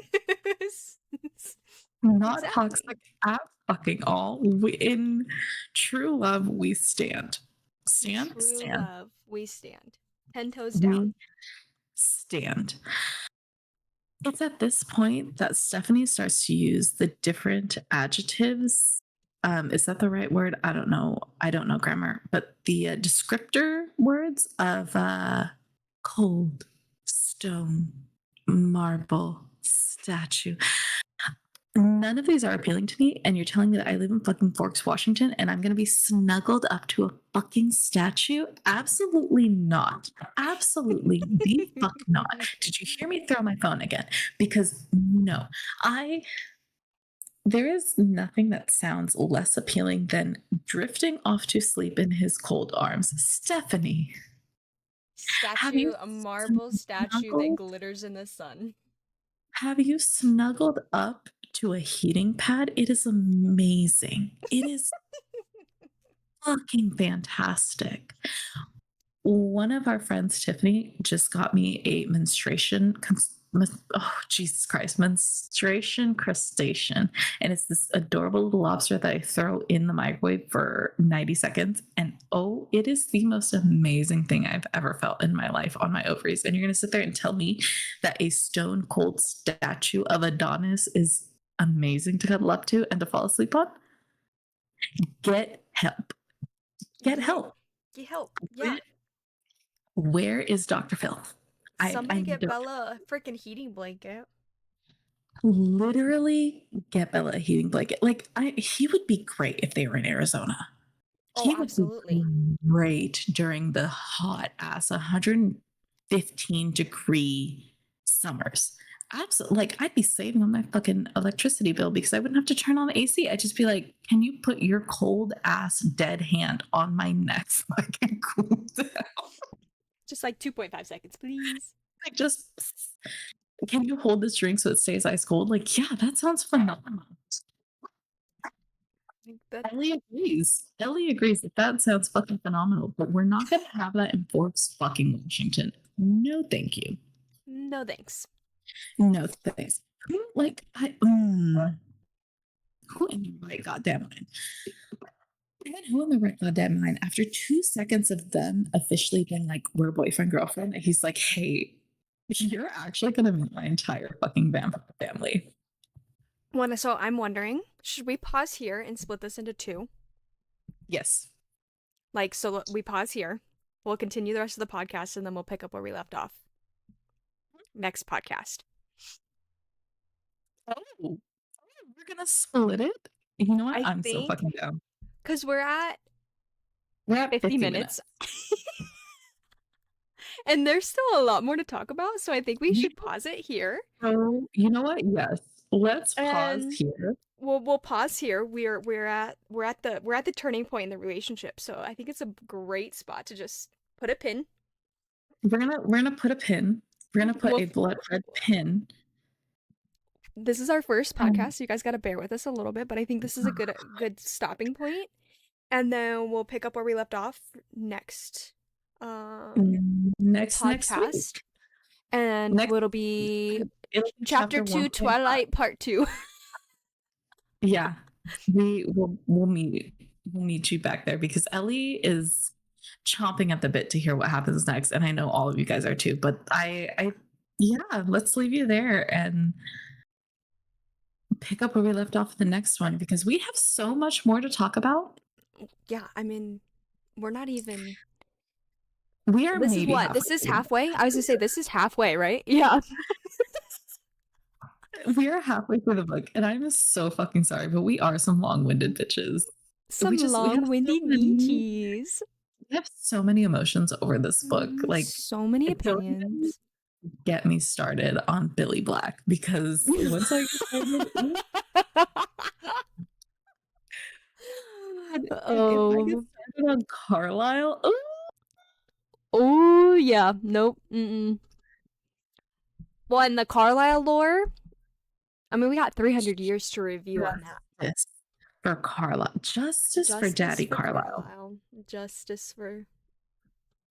Not Exactly. toxic at fucking all. In true love, we stand. In Stand, true stand. love, we stand. 10 toes down. We stand. It's at this point that Stephanie starts to use the different adjectives. Is that the right word? I don't know. I don't know grammar, but the descriptor words of cold, stone, marble, statue. None of these are appealing to me. And you're telling me that I live in fucking Forks, Washington, and I'm going to be snuggled up to a fucking statue? Absolutely not. Absolutely the fuck not. Did you hear me throw my phone again? Because no, there is nothing that sounds less appealing than drifting off to sleep in his cold arms. Stephanie, have Statue, you a marble statue that snuggled? glitters in the sun. Have you snuggled up to a heating pad? It is amazing. It is fucking fantastic. One of our friends, Tiffany, just got me a oh Jesus Christ, menstruation crustacean, and it's this adorable little lobster that I throw in the microwave for 90 seconds, and oh, it is the most amazing thing I've ever felt in my life on my ovaries. And you're gonna sit there and tell me that a stone cold statue of Adonis is amazing to cuddle up to and to fall asleep on? Get help. Get Get, help. get help. Yeah. Where is Dr. Phil? I Somebody need get to Bella a freaking heating blanket. literally get Bella a heating blanket. Like he would be great if they were in Arizona. Oh, He would be absolutely. great during the hot ass 115-degree summers. Absolutely. Like I'd be saving on my fucking electricity bill because I wouldn't have to turn on the AC. I'd just be like, can you put your cold ass dead hand on my neck so I can cool down? Just like 2.5 seconds, please. Like just can you hold this drink so it stays ice cold? Like, yeah, that sounds phenomenal. Like that. Ellie agrees. Ellie agrees that that sounds fucking phenomenal, but we're not going to have that in Forbes fucking Washington. No, thank you. No thanks. No thanks. Like, who in the right goddamn mind? And who in the right goddamn mind? After 2 seconds of them officially being like, we're boyfriend, girlfriend, he's like, hey, you're actually going to meet my entire fucking vampire family. So I'm wondering, should we pause here and split this into two? Yes. Like, so we pause here. We'll continue the rest of the podcast and then we'll pick up where we left off. Next podcast. Oh, we're going to split it? You know what? I I'm so think fucking down. because we're at We're at 50 50 minutes minutes. and there's still a lot more to talk about, so I think we We should pause it here. So, you know what? Yes. Let's pause And here. we'll pause here. We're at the turning point in the relationship, so I think it's a great spot to just put a pin. We're gonna put a pin. We're gonna put We'll a blood red pin. This is our first Um, podcast, so you guys got to bear with us a little bit, but I think this is a good stopping point, and then we'll pick up where we left off next next week. podcast, and Next it'll be it'll be chapter chapter 2, 1.5. Twilight part 2. Yeah. We'll meet you back there because Ellie is chomping at the bit to hear what happens next. And I know all of you guys are too. But I yeah, let's leave you there and pick up where we left off in the next one because we have so much more to talk about. Yeah, I mean, we're not even. We are This is maybe what? halfway This is through. halfway? I was gonna say this is halfway, right? Yeah. We are halfway through the book, and I'm so fucking sorry, but we are some long-winded bitches. We Some just long-winded beaches. we have so many emotions over this book. Like, So many don't even opinions. get me started on Billy Black because once I get started, and if I get Oh. started on Carlisle, ooh, Oh, yeah. Nope. Mm-mm. Well, in the Carlisle lore, I mean, we got 300 years to review on that. justice for Carlisle, justice for Justice Daddy for Carlisle, Carlisle. Justice for.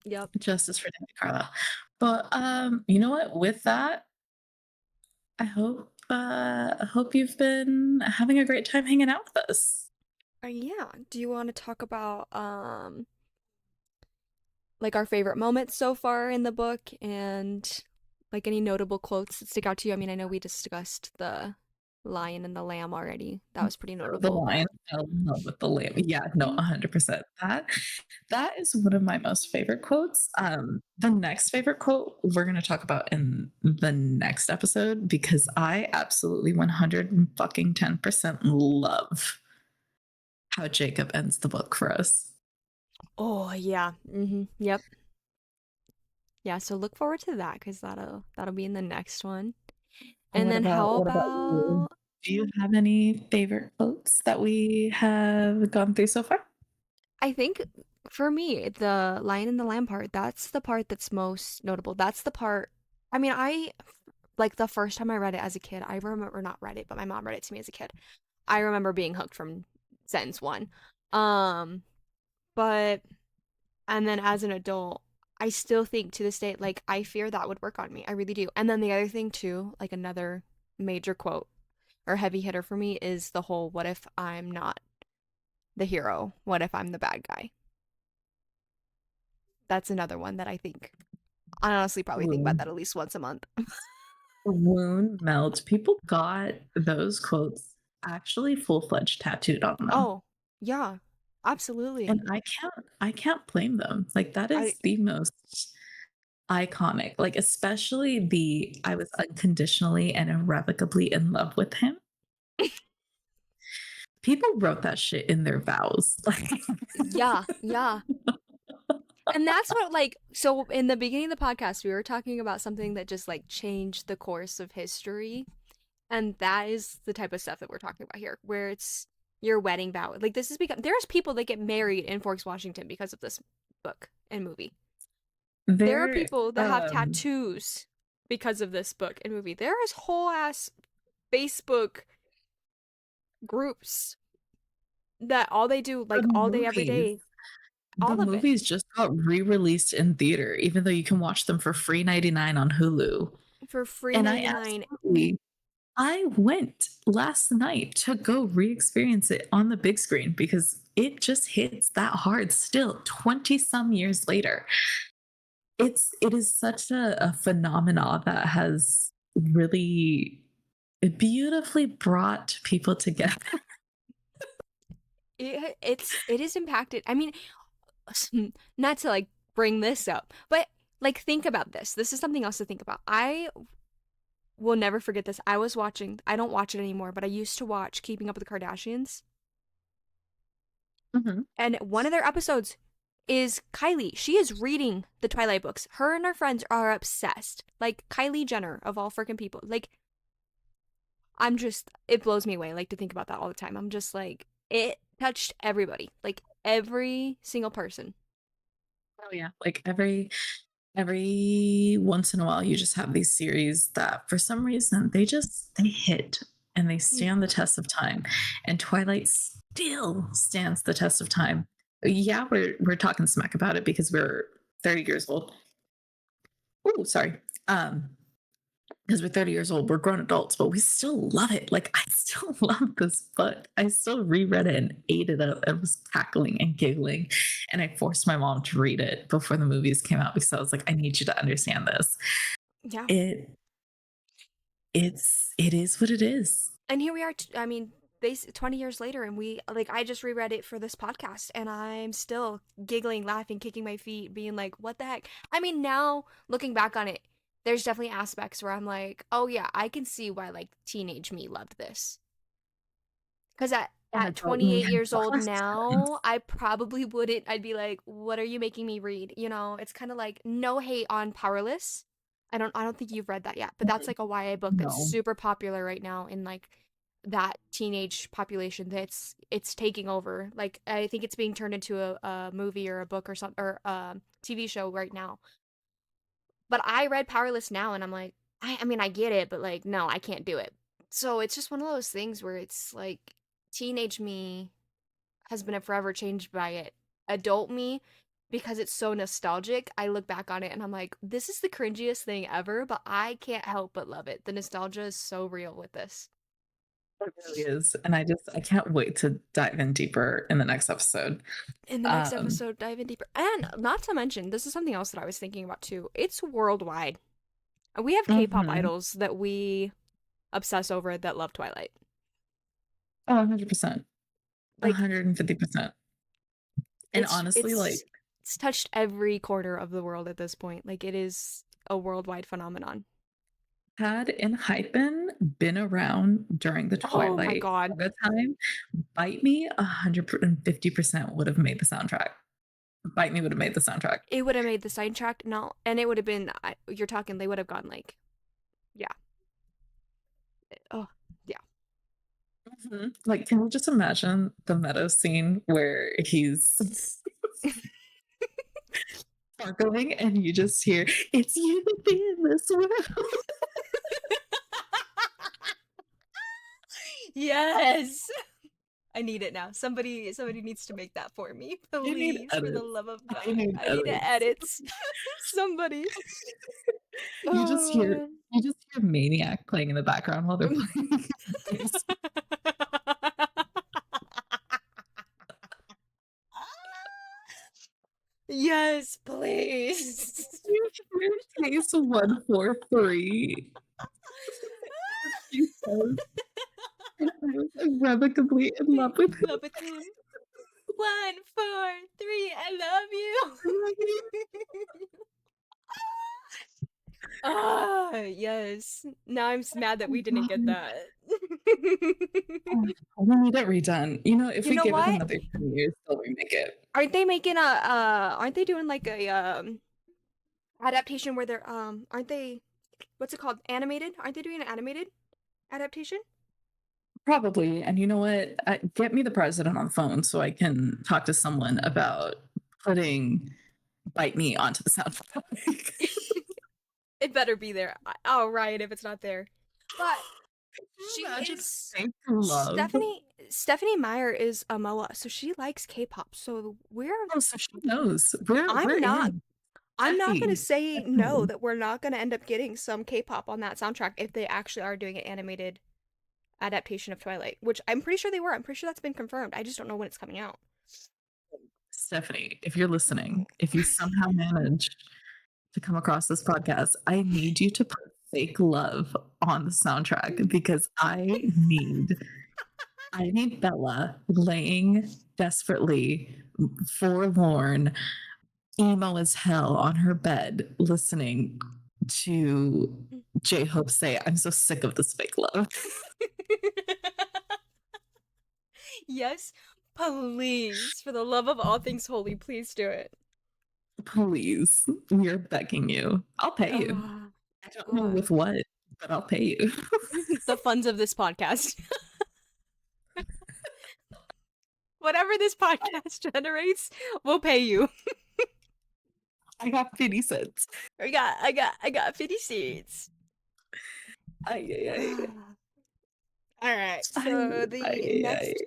Yep. justice for Daddy Carlisle. But you know what? With that, I hope you've been having a great time hanging out with us. Yeah. Do you want to talk about like our favorite moments so far in the book and like any notable quotes that stick out to you? I mean, I know we discussed the lion and the lamb already. That was pretty The notable, lion but fell in love with the lamb. Yeah, no, 100%. That is one of my most favorite quotes. The next favorite quote we're going to talk about in the next episode because I absolutely 110% love how Jacob ends the book for us. oh yeah. Yep. Yeah, so look forward to that because that'll be in the next one. And What then about how what about you? about Do you have any favorite quotes that we have gone through so far? I think for me, the lion and the lamb part, that's the part that's most notable. That's the part I mean, I like the first time I read it as a kid, I remember not read it, but my mom read it to me as a kid. I remember being hooked from sentence one. Um, but and then as an adult, I still think to this day, like I fear that would work on me. I really do. And then the other thing too, like another major quote or heavy hitter for me is the whole what if I'm not the hero? What if I'm the bad guy? That's another one that I honestly probably think about that Wound, at least once a month. wound melt. People got those quotes actually full-fledged tattooed on them. Oh, yeah, absolutely. And I can't blame them. Like that I is the most iconic. Like especially the I was unconditionally and irrevocably in love with him. People wrote that shit in their vows. Like yeah, yeah. And that's what like so in the beginning of the podcast we were talking about something that just like changed the course of history. And that is the type of stuff that we're talking about here, where it's your wedding vow. Like this has become there's people that get married in Forks, Washington because of this book and movie. There are there people that have tattoos because of this book and movie. There is whole ass Facebook groups that all they do the like all day every movies day, the all of it movies just got re-released in theater, even though you can watch them for free 99 on Hulu. for free And I 99. absolutely I went last night to go re-experience it on the big screen because it just hits that hard still 20 some years later. It is such a phenomena that has really beautifully brought people together. It is impacted. I mean, not to like bring this up, but like think about this. This is something else to think about. I will never forget this. I don't watch it anymore, but I used to watch Keeping Up with the Kardashians. Mhm. And one of their episodes is Kylie. She is reading the Twilight books. Her and her friends are obsessed. Like Kylie Jenner of all freaking people. Like I'm just it blows me away like to think about that all the time. I'm just like it touched everybody. Like every single person. Oh yeah. Like every once in a while you just have these series that for some reason they hit and they Mm. stand the test of time. And Twilight still stands the test of time. Yeah, we're talking smack about it because we're 30 years old. Oh, sorry. Um, because we're 30 years old, we're grown adults, but we still love it. Like, I still love this book. I still reread it and ate it up and was cackling and giggling. And I forced my mom to read it before the movies came out because I was like, I need you to understand this. Yeah. It it is what it is. And here we are, 20 years later, and I just reread it for this podcast, and I'm still giggling, laughing, kicking my feet, being like, what the heck? I mean, now looking back on it, there's definitely aspects where I'm like, oh yeah, I can see why like teenage me loved this. Because And at adult me 28 had years old questions. now, I probably wouldn't. I'd be like, what are you making me read? It's kind of like no hate on Powerless. I don't think you've read that yet, but that's like a YA book that's No. super popular right now in like that teenage population that's it's taking over. Like I think it's being turned into a movie or a book or something or a TV show right now. But I read Powerless now and I'm like, I mean I get it, but like no, I can't do it. So it's just one of those things where it's like teenage me has been forever changed by it. Adult me, because it's so nostalgic, I look back on it and I'm like, this is the cringiest thing ever, but I can't help but love it. The nostalgia is so real with this. It really is. And I can't wait to dive in deeper in the next episode. In the next Um, episode, dive in deeper. And not to mention, this is something else that I was thinking about too. It's worldwide. We have K pop mhm. idols that we obsess over that love Twilight. Oh, 100%. Like 150%. And it's honestly, like it's it's touched every corner of the world at this point. Like it is a worldwide phenomenon. had and Hypen been around during the Oh my Twilight god. saga time, Bite Me 150% would have made the soundtrack. Bite Me would have made the soundtrack. It would have made the sidetrack no, and it would have been you're talking they would have gone like yeah. Oh, yeah. Mhm. Like, can you just imagine the Meadow scene where he's sparkling and you just hear, it's you that be in this world. Yes. I need it now. Somebody needs to make that for me. I need Please, for the edits. love of I God. need I need to edits. edit. Somebody. You just Oh hear man. you just hear Maniac playing in the background while they're playing. Yes, please. Case 143. She says, I was irrevocably in love with him. Love with him. 1, 4, 3. I love you. Ah, yes. Now I'm mad that we didn't get that. We need it redone. You know, if You we know give it what? another 10 years, they'll remake it. Aren't they doing like a adaptation where they're aren't they what's it called? Animated? Aren't they doing an animated adaptation? Probably. And you know what? Get me the president on the phone so I can talk to someone about putting Bite Me onto the soundtrack. It better be there. I'll write if it's not there. But Can you she imagine is fake love? Stephanie Meyer is a MOA, so she likes K-pop. So Oh, so she knows. We're I'm not in. I'm not gonna Steffi. say no Steffi. that we're not gonna end up getting some K-pop on that soundtrack if they actually are doing an animated adaptation of Twilight, which I'm pretty sure they were. I'm pretty sure that's been confirmed. I just don't know when it's coming out. Stephanie, if you're listening, if you somehow manage to come across this podcast, I need you to put fake love on the soundtrack because I need Bella laying desperately forlorn, emo as hell on her bed, listening to J Hope say, I'm so sick of this fake love. Yes, Please, for the love of all things holy, please do it. Please, we are begging you. I'll pay you. Ah, I don't know God. with what, but I'll pay you. The funds of this podcast. Whatever this podcast generates, we'll pay you. I got 50 cents. I got 50 seats. Ay, ay, ay. All right. Ay, So ay, the ay, ay. next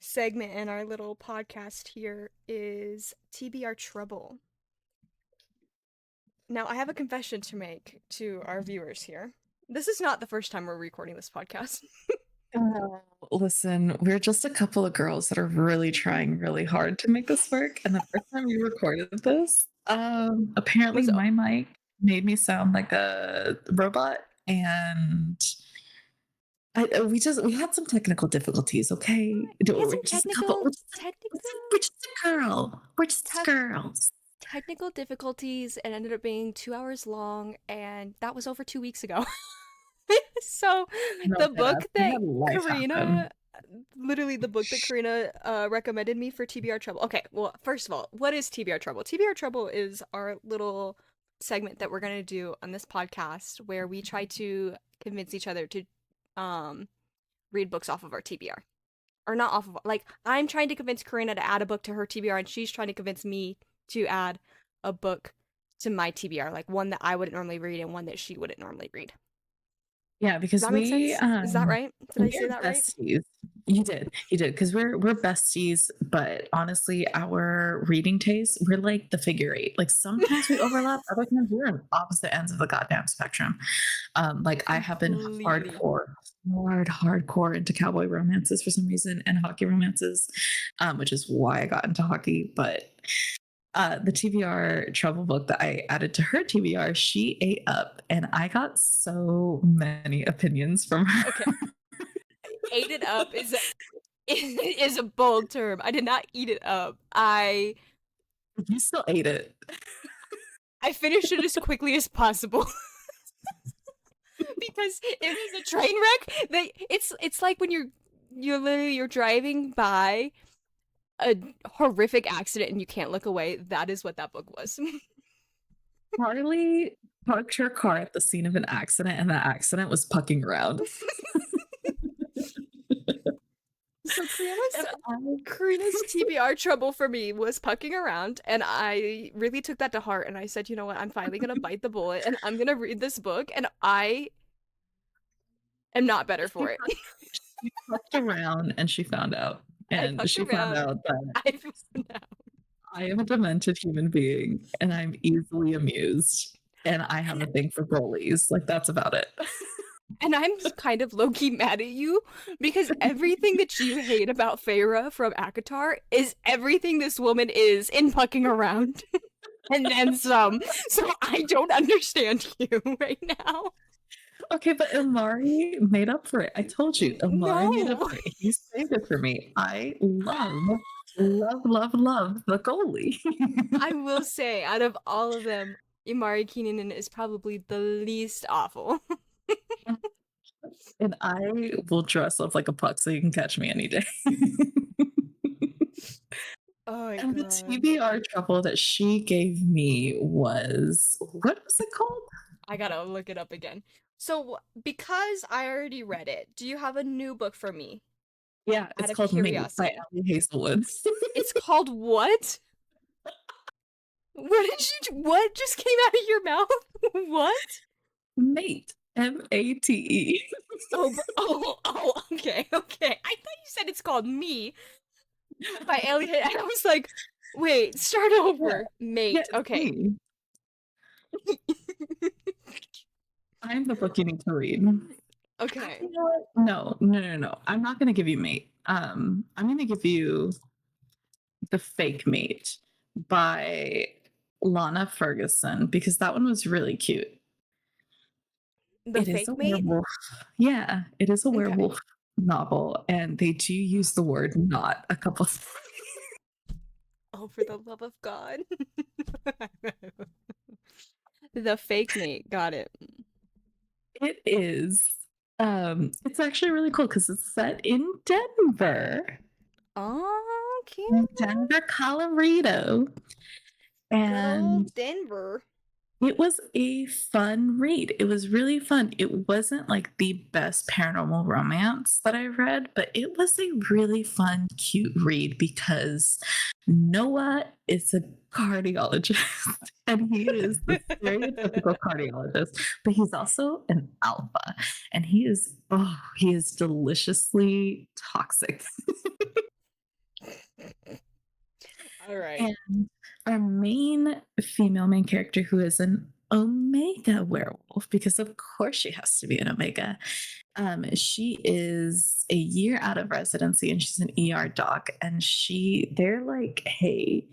segment in our little podcast here is TBR Trouble. Now, I have a confession to make to our viewers here. This is not the first time we're recording this podcast. Oh, listen, we're just a couple of girls that are really trying really hard to make this work. And the first time we recorded this, apparently Was my mic made me sound like a robot, and we had some technical difficulties. Okay, we had some we're just a couple. We're just a girl. We're just girls. technical difficulties and ended up being 2 hours long, and that was over 2 weeks ago. So No, the book we that had life happen. Karina, literally the book that Karina recommended me for TBR Trouble. Okay, well, first of all, what is TBR Trouble? TBR Trouble is our little segment that we're gonna do on this podcast where we try to convince each other to read books off of our TBR. Or not off of, like, I'm trying to convince Karina to add a book to her TBR, and she's trying to convince me to add a book to my TBR, like one that I wouldn't normally read and one that she wouldn't normally read. Yeah, Does because that make sense? Is that right? Did I say we're that right? besties. You did, because we're besties. But honestly, our reading tastes, we're like the figure eight. Like sometimes we overlap, other times we're on opposite ends of the goddamn spectrum. Like I have been Completely. hardcore into cowboy romances for some reason and hockey romances, which is why I got into hockey. But the TBR travel book that I added to her TBR, she ate up, and I got so many opinions from her. Okay. Ate it up is a bold term. I did not eat it up. You still ate it. I finished it as quickly as possible. Because it was a train wreck. It's like when you're driving by a horrific accident and you can't look away. That is what that book was. Harley parked her car at the scene of an accident, and that accident was pucking around. So And Karina's TBR trouble for me was pucking around, and I really took that to heart. And I said, you know what, I'm finally gonna bite the bullet, and I'm gonna read this book, and I am not better for it. she pucked around, and she found out. I And pucked she found around. out that I found out. I am a demented human being, and I'm easily amused. And I have a thing for bullies. Like that's about it. And I'm kind of low-key mad at you because everything that you hate about Feyre from ACOTAR is everything this woman is in pucking around. And then some. So I don't understand you right now. Okay, but Amari made up for it. I told you, Amari made up No. for it. He saved it for me. I love the goalie. I will say, out of all of them, Imari Keenan is probably the least awful. And I will dress up like a puck so you can catch me any day. Oh my And the god. TBR trouble that she gave me was, what was it called? I gotta look it up again. So, because I already read it, do you have a new book for me? Yeah, Out it's of called Me by curiosity. Allie Hazelwood. It's called what? What just came out of your mouth? What? Mate. Mate. Okay. I thought you said it's called Me by Elliot, and I was like, wait, start over. Mate. Yeah, Okay. me. I'm the book you need to read. Okay. You know what? No. I'm not gonna give you Mate. I'm gonna give you The Fake Mate by Lana Ferguson because that one was really cute. The It is a Fake Mate? werewolf. Yeah, it is a Okay. werewolf novel, and they do use the word not a couple Oh, for the love of God. The Fake Mate. Got it. It is. It's actually really cool because it's set in Denver. Oh. Canada. Denver, Colorado. Girl, And Denver. it was a fun read. It was really fun. It wasn't like the best paranormal romance that I've read, but it was a really fun, cute read because Noah is a cardiologist and he is the stereotypical cardiologist, but he's also an alpha and he is deliciously toxic. All right. And our female main character, who is an Omega werewolf, because of course she has to be an Omega. She is a year out of residency and she's an ER doc. And they're like, hey,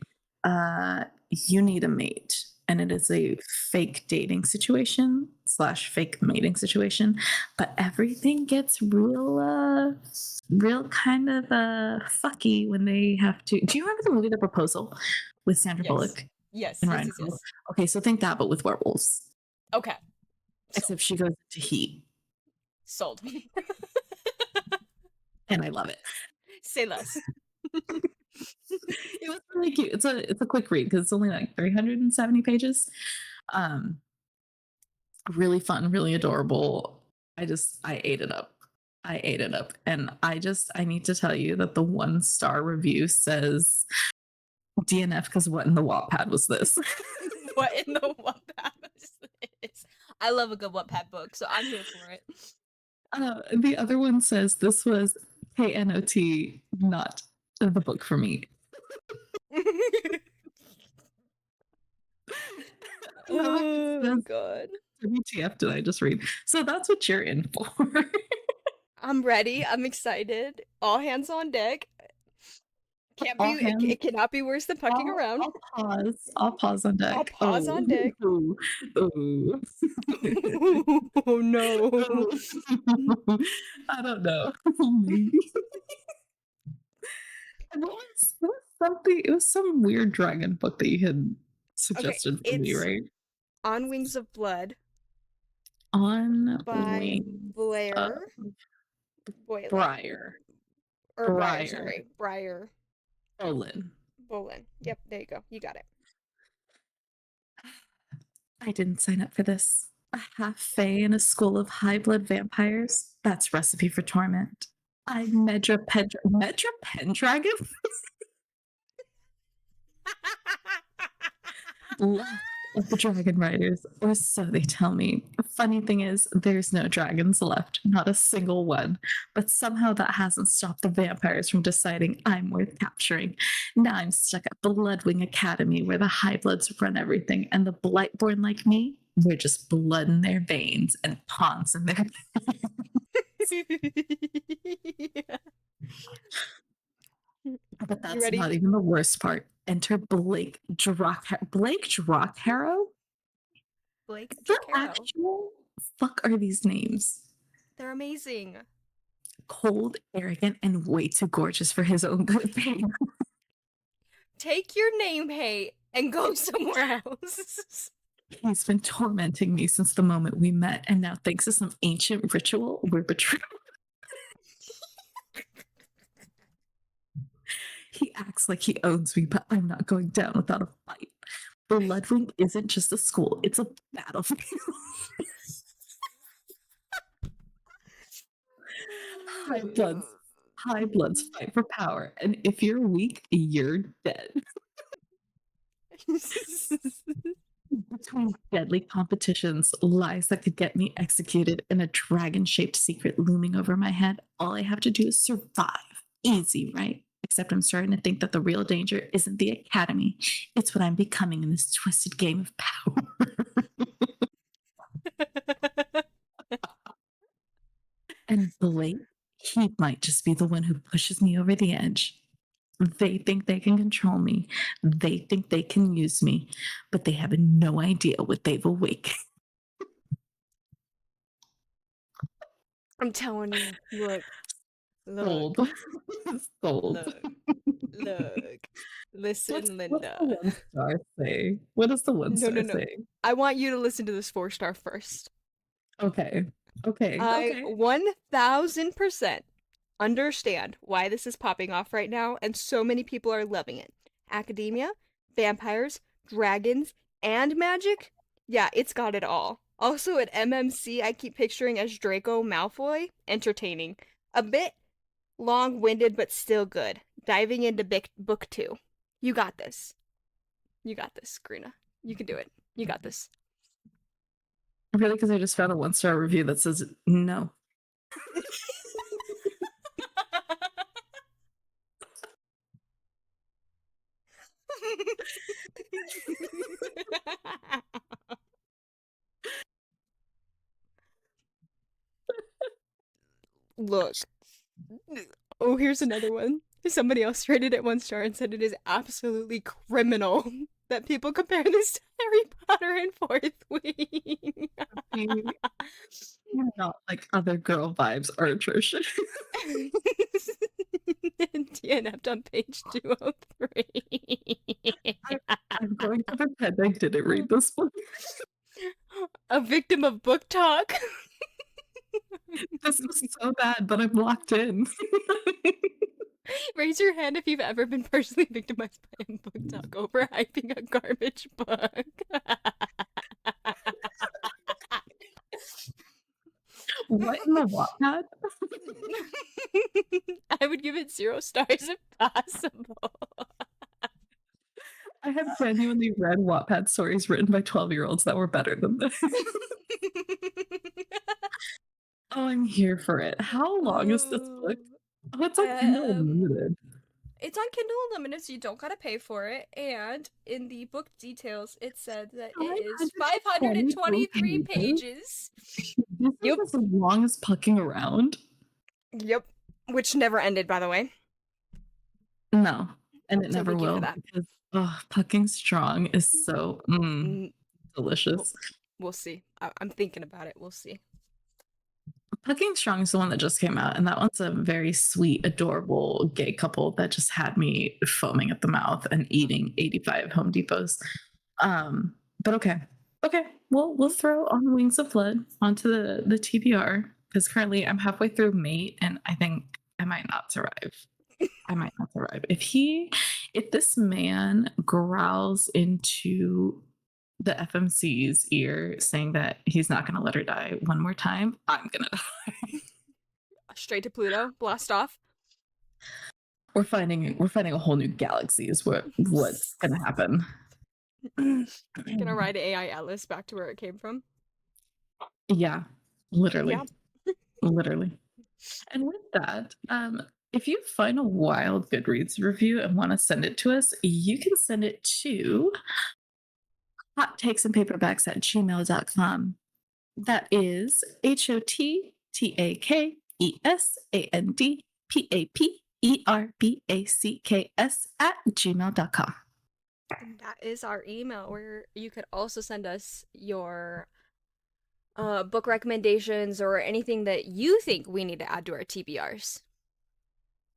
you need a mate. And it is a fake dating situation slash fake mating situation. But everything gets real kind of fucky when they have to. Do you remember the movie The Proposal with Sandra Yes. Bullock Yes. and Yes. Ryan Yes. Reynolds? Yes. Okay, so think that, but with werewolves. Okay. Except Sold. she goes into heat, Sold. and I love it. Say less. It was really cute. It's a quick read because it's only like 370 pages. Um, really fun, really adorable. I ate it up. I ate it up, and I need to tell you that the 1-star review says DNF because what in the Wattpad was this? What in the Wattpad is this? I love a good Wattpad book, so I'm here for it. The other one says this was KNOT, not the book for me. Oh god. WTF did I just read? So that's what you're in for. I'm ready. I'm excited. All hands on deck. Can't be All hands. it cannot be worse than pucking around. I'll pause. I'll pause on deck. I'll pause on deck. Ooh. Ooh. Oh no. I don't know. Maybe. What was something? It was some weird dragon book that you had suggested for me, it's right? On Wings of Blood On by Wings Blair of Boylan. Briar. Or Briar, sorry. Briar Bolin. Bolin. Yep, there you go. You got it. I didn't sign up for this. A half fae in a school of high blood vampires? That's recipe for torment. I'm Medra Pendragon? Left of the dragon riders, or so they tell me. Funny thing is, there's no dragons left, not a single one. But somehow that hasn't stopped the vampires from deciding I'm worth capturing. Now I'm stuck at Bloodwing Academy, where the high bloods run everything, and the Blightborn like me, we're just blood in their veins and pawns in their. But You that's ready? not even the worst part. Enter Blake Drockharrow? Blake The Dracaro. actual fuck are these names? They're amazing. Cold, arrogant, and way too gorgeous for his own good fame. Take your name hate and go somewhere else. He's been tormenting me since the moment we met, and now, thanks to some ancient ritual, we're betrayed. He acts like he owns me, but I'm not going down without a fight. Bloodwing isn't just a school, it's a battlefield. High bloods fight for power, and if you're weak, you're dead. Between deadly competitions, lies that could get me executed, and a dragon-shaped secret looming over my head, all I have to do is survive. Easy, right? Except I'm starting to think that the real danger isn't the academy. It's what I'm becoming in this twisted game of power. And Blake, he might just be the one who pushes me over the edge. They think they can control me. They think they can use me, but they have no idea what they've awakened. I'm telling you, look, Sold. Sold. look. Listen, Linda. What's the 1-star say? What does the 1-star No. say? I want you to listen to this 4-star first. Okay. I 1000% understand why this is popping off right now, and so many people are loving it. Academia, vampires, dragons, and magic? Yeah, it's got it all. Also, at MMC, I keep picturing as Draco Malfoy. Entertaining. A bit long winded, but still good. Diving into book two. You got this. You got this, Karina. You can do it. You got this. Really, because I just found a 1-star review that says no. Look. Oh, here's another one. Somebody else rated it 1 star and said it is absolutely criminal that people compare this to Harry Potter and Fourth Wing. You're not like other girl vibes are atrocious. DNF'd on page 203. I'm going to pretend I didn't read this book. A victim of book talk. This is so bad, but I'm locked in. Raise your hand if you've ever been personally victimized by a book talk overhyping a garbage book. What in the Wattpad? I would give it 0 stars if possible. I have genuinely read Wattpad stories written by 12-year-olds that were better than this. Oh, I'm here for it. How long is this book? Oh, it's on Kindle Unlimited. It's on Kindle Unlimited, so you don't gotta pay for it. And in the book details, it said that it is 523 pages. This Yep. is as long as Pucking Around. Yep. Which never ended, by the way. No, and it So never thank you for will. that. Because Pucking Strong is so delicious. We'll see. I'm thinking about it. We'll see. Pucking Strong is the one that just came out, and that one's a very sweet, adorable gay couple that just had me foaming at the mouth and eating 85 Home Depots. But okay, we'll throw On the Wings of Blood onto the TBR because currently I'm halfway through Mate, and I think I might not survive. If this man growls into the FMC's ear saying that he's not going to let her die one more time, I'm going to die. Straight to Pluto, blast off. We're finding a whole new galaxy is what's going to happen. Gonna ride AI Atlas back to where it came from. Yeah, literally. Yeah. Literally. And with that, if you find a wild Goodreads review and want to send it to us, you can send it to hottakesandpaperbacks@gmail.com. That is HOTTAKESANDPAPERBACKS That is our email, where you could also send us your book recommendations or anything that you think we need to add to our TBRs.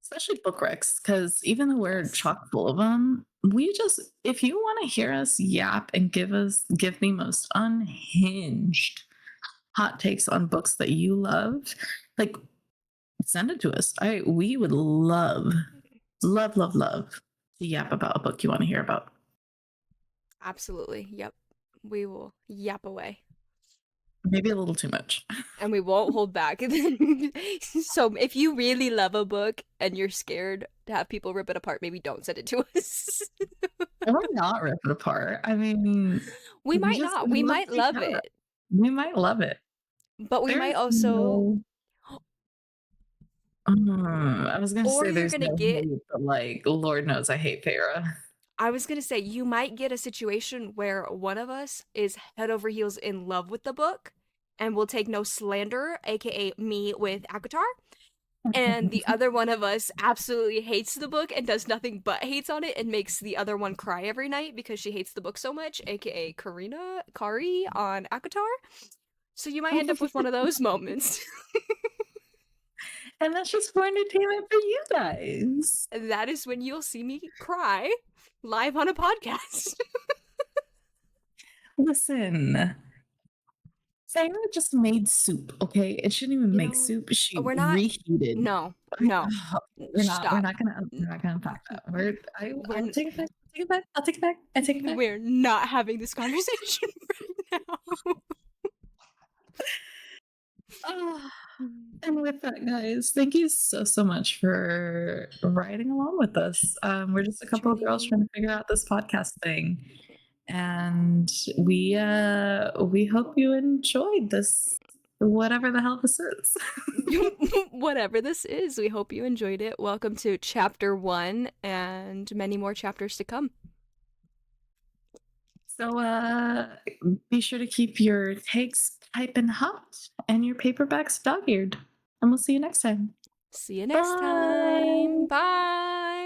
Especially book recs, because even though we're chock full of them, if you want to hear us yap and give the most unhinged hot takes on books that you love, like send it to us. We would love to yap about a book you want to hear about. Absolutely. Yep. We will yap away. Maybe a little too much. And we won't hold back. So if you really love a book and you're scared to have people rip it apart, maybe don't send it to us. Or not rip it apart. I mean, we might not. We might love it. We might love it. But we might also... I was gonna say there's gonna no hate, but like Lord knows I hate Feyre. I was gonna say you might get a situation where one of us is head over heels in love with the book and will take no slander, aka me with Akatar, and the other one of us absolutely hates the book and does nothing but hates on it and makes the other one cry every night because she hates the book so much, aka Kari on Akatar. So you might end up with one of those moments. And that's just for entertainment for you guys. That is when you'll see me cry live on a podcast. Listen, Sarah just made soup, okay? It shouldn't even You make know, soup. She we're not. reheated. No, no, We're stop. not gonna N- we're not gonna unpack that. We're I'll take it back. I'll take it back. I'll take it back. I take it back. we're not having this conversation right now. Ah, and with that, guys, thank you so much for riding along with us. We're just a couple of girls trying Journey. to figure out this podcast thing, and we hope you enjoyed this, whatever the hell this is. Whatever this is, we hope you enjoyed it. Welcome to chapter 1 and many more chapters to come. So be sure to keep your takes piping hot and your paperbacks dog-eared. And we'll see you next time. See you next time. Bye. Bye.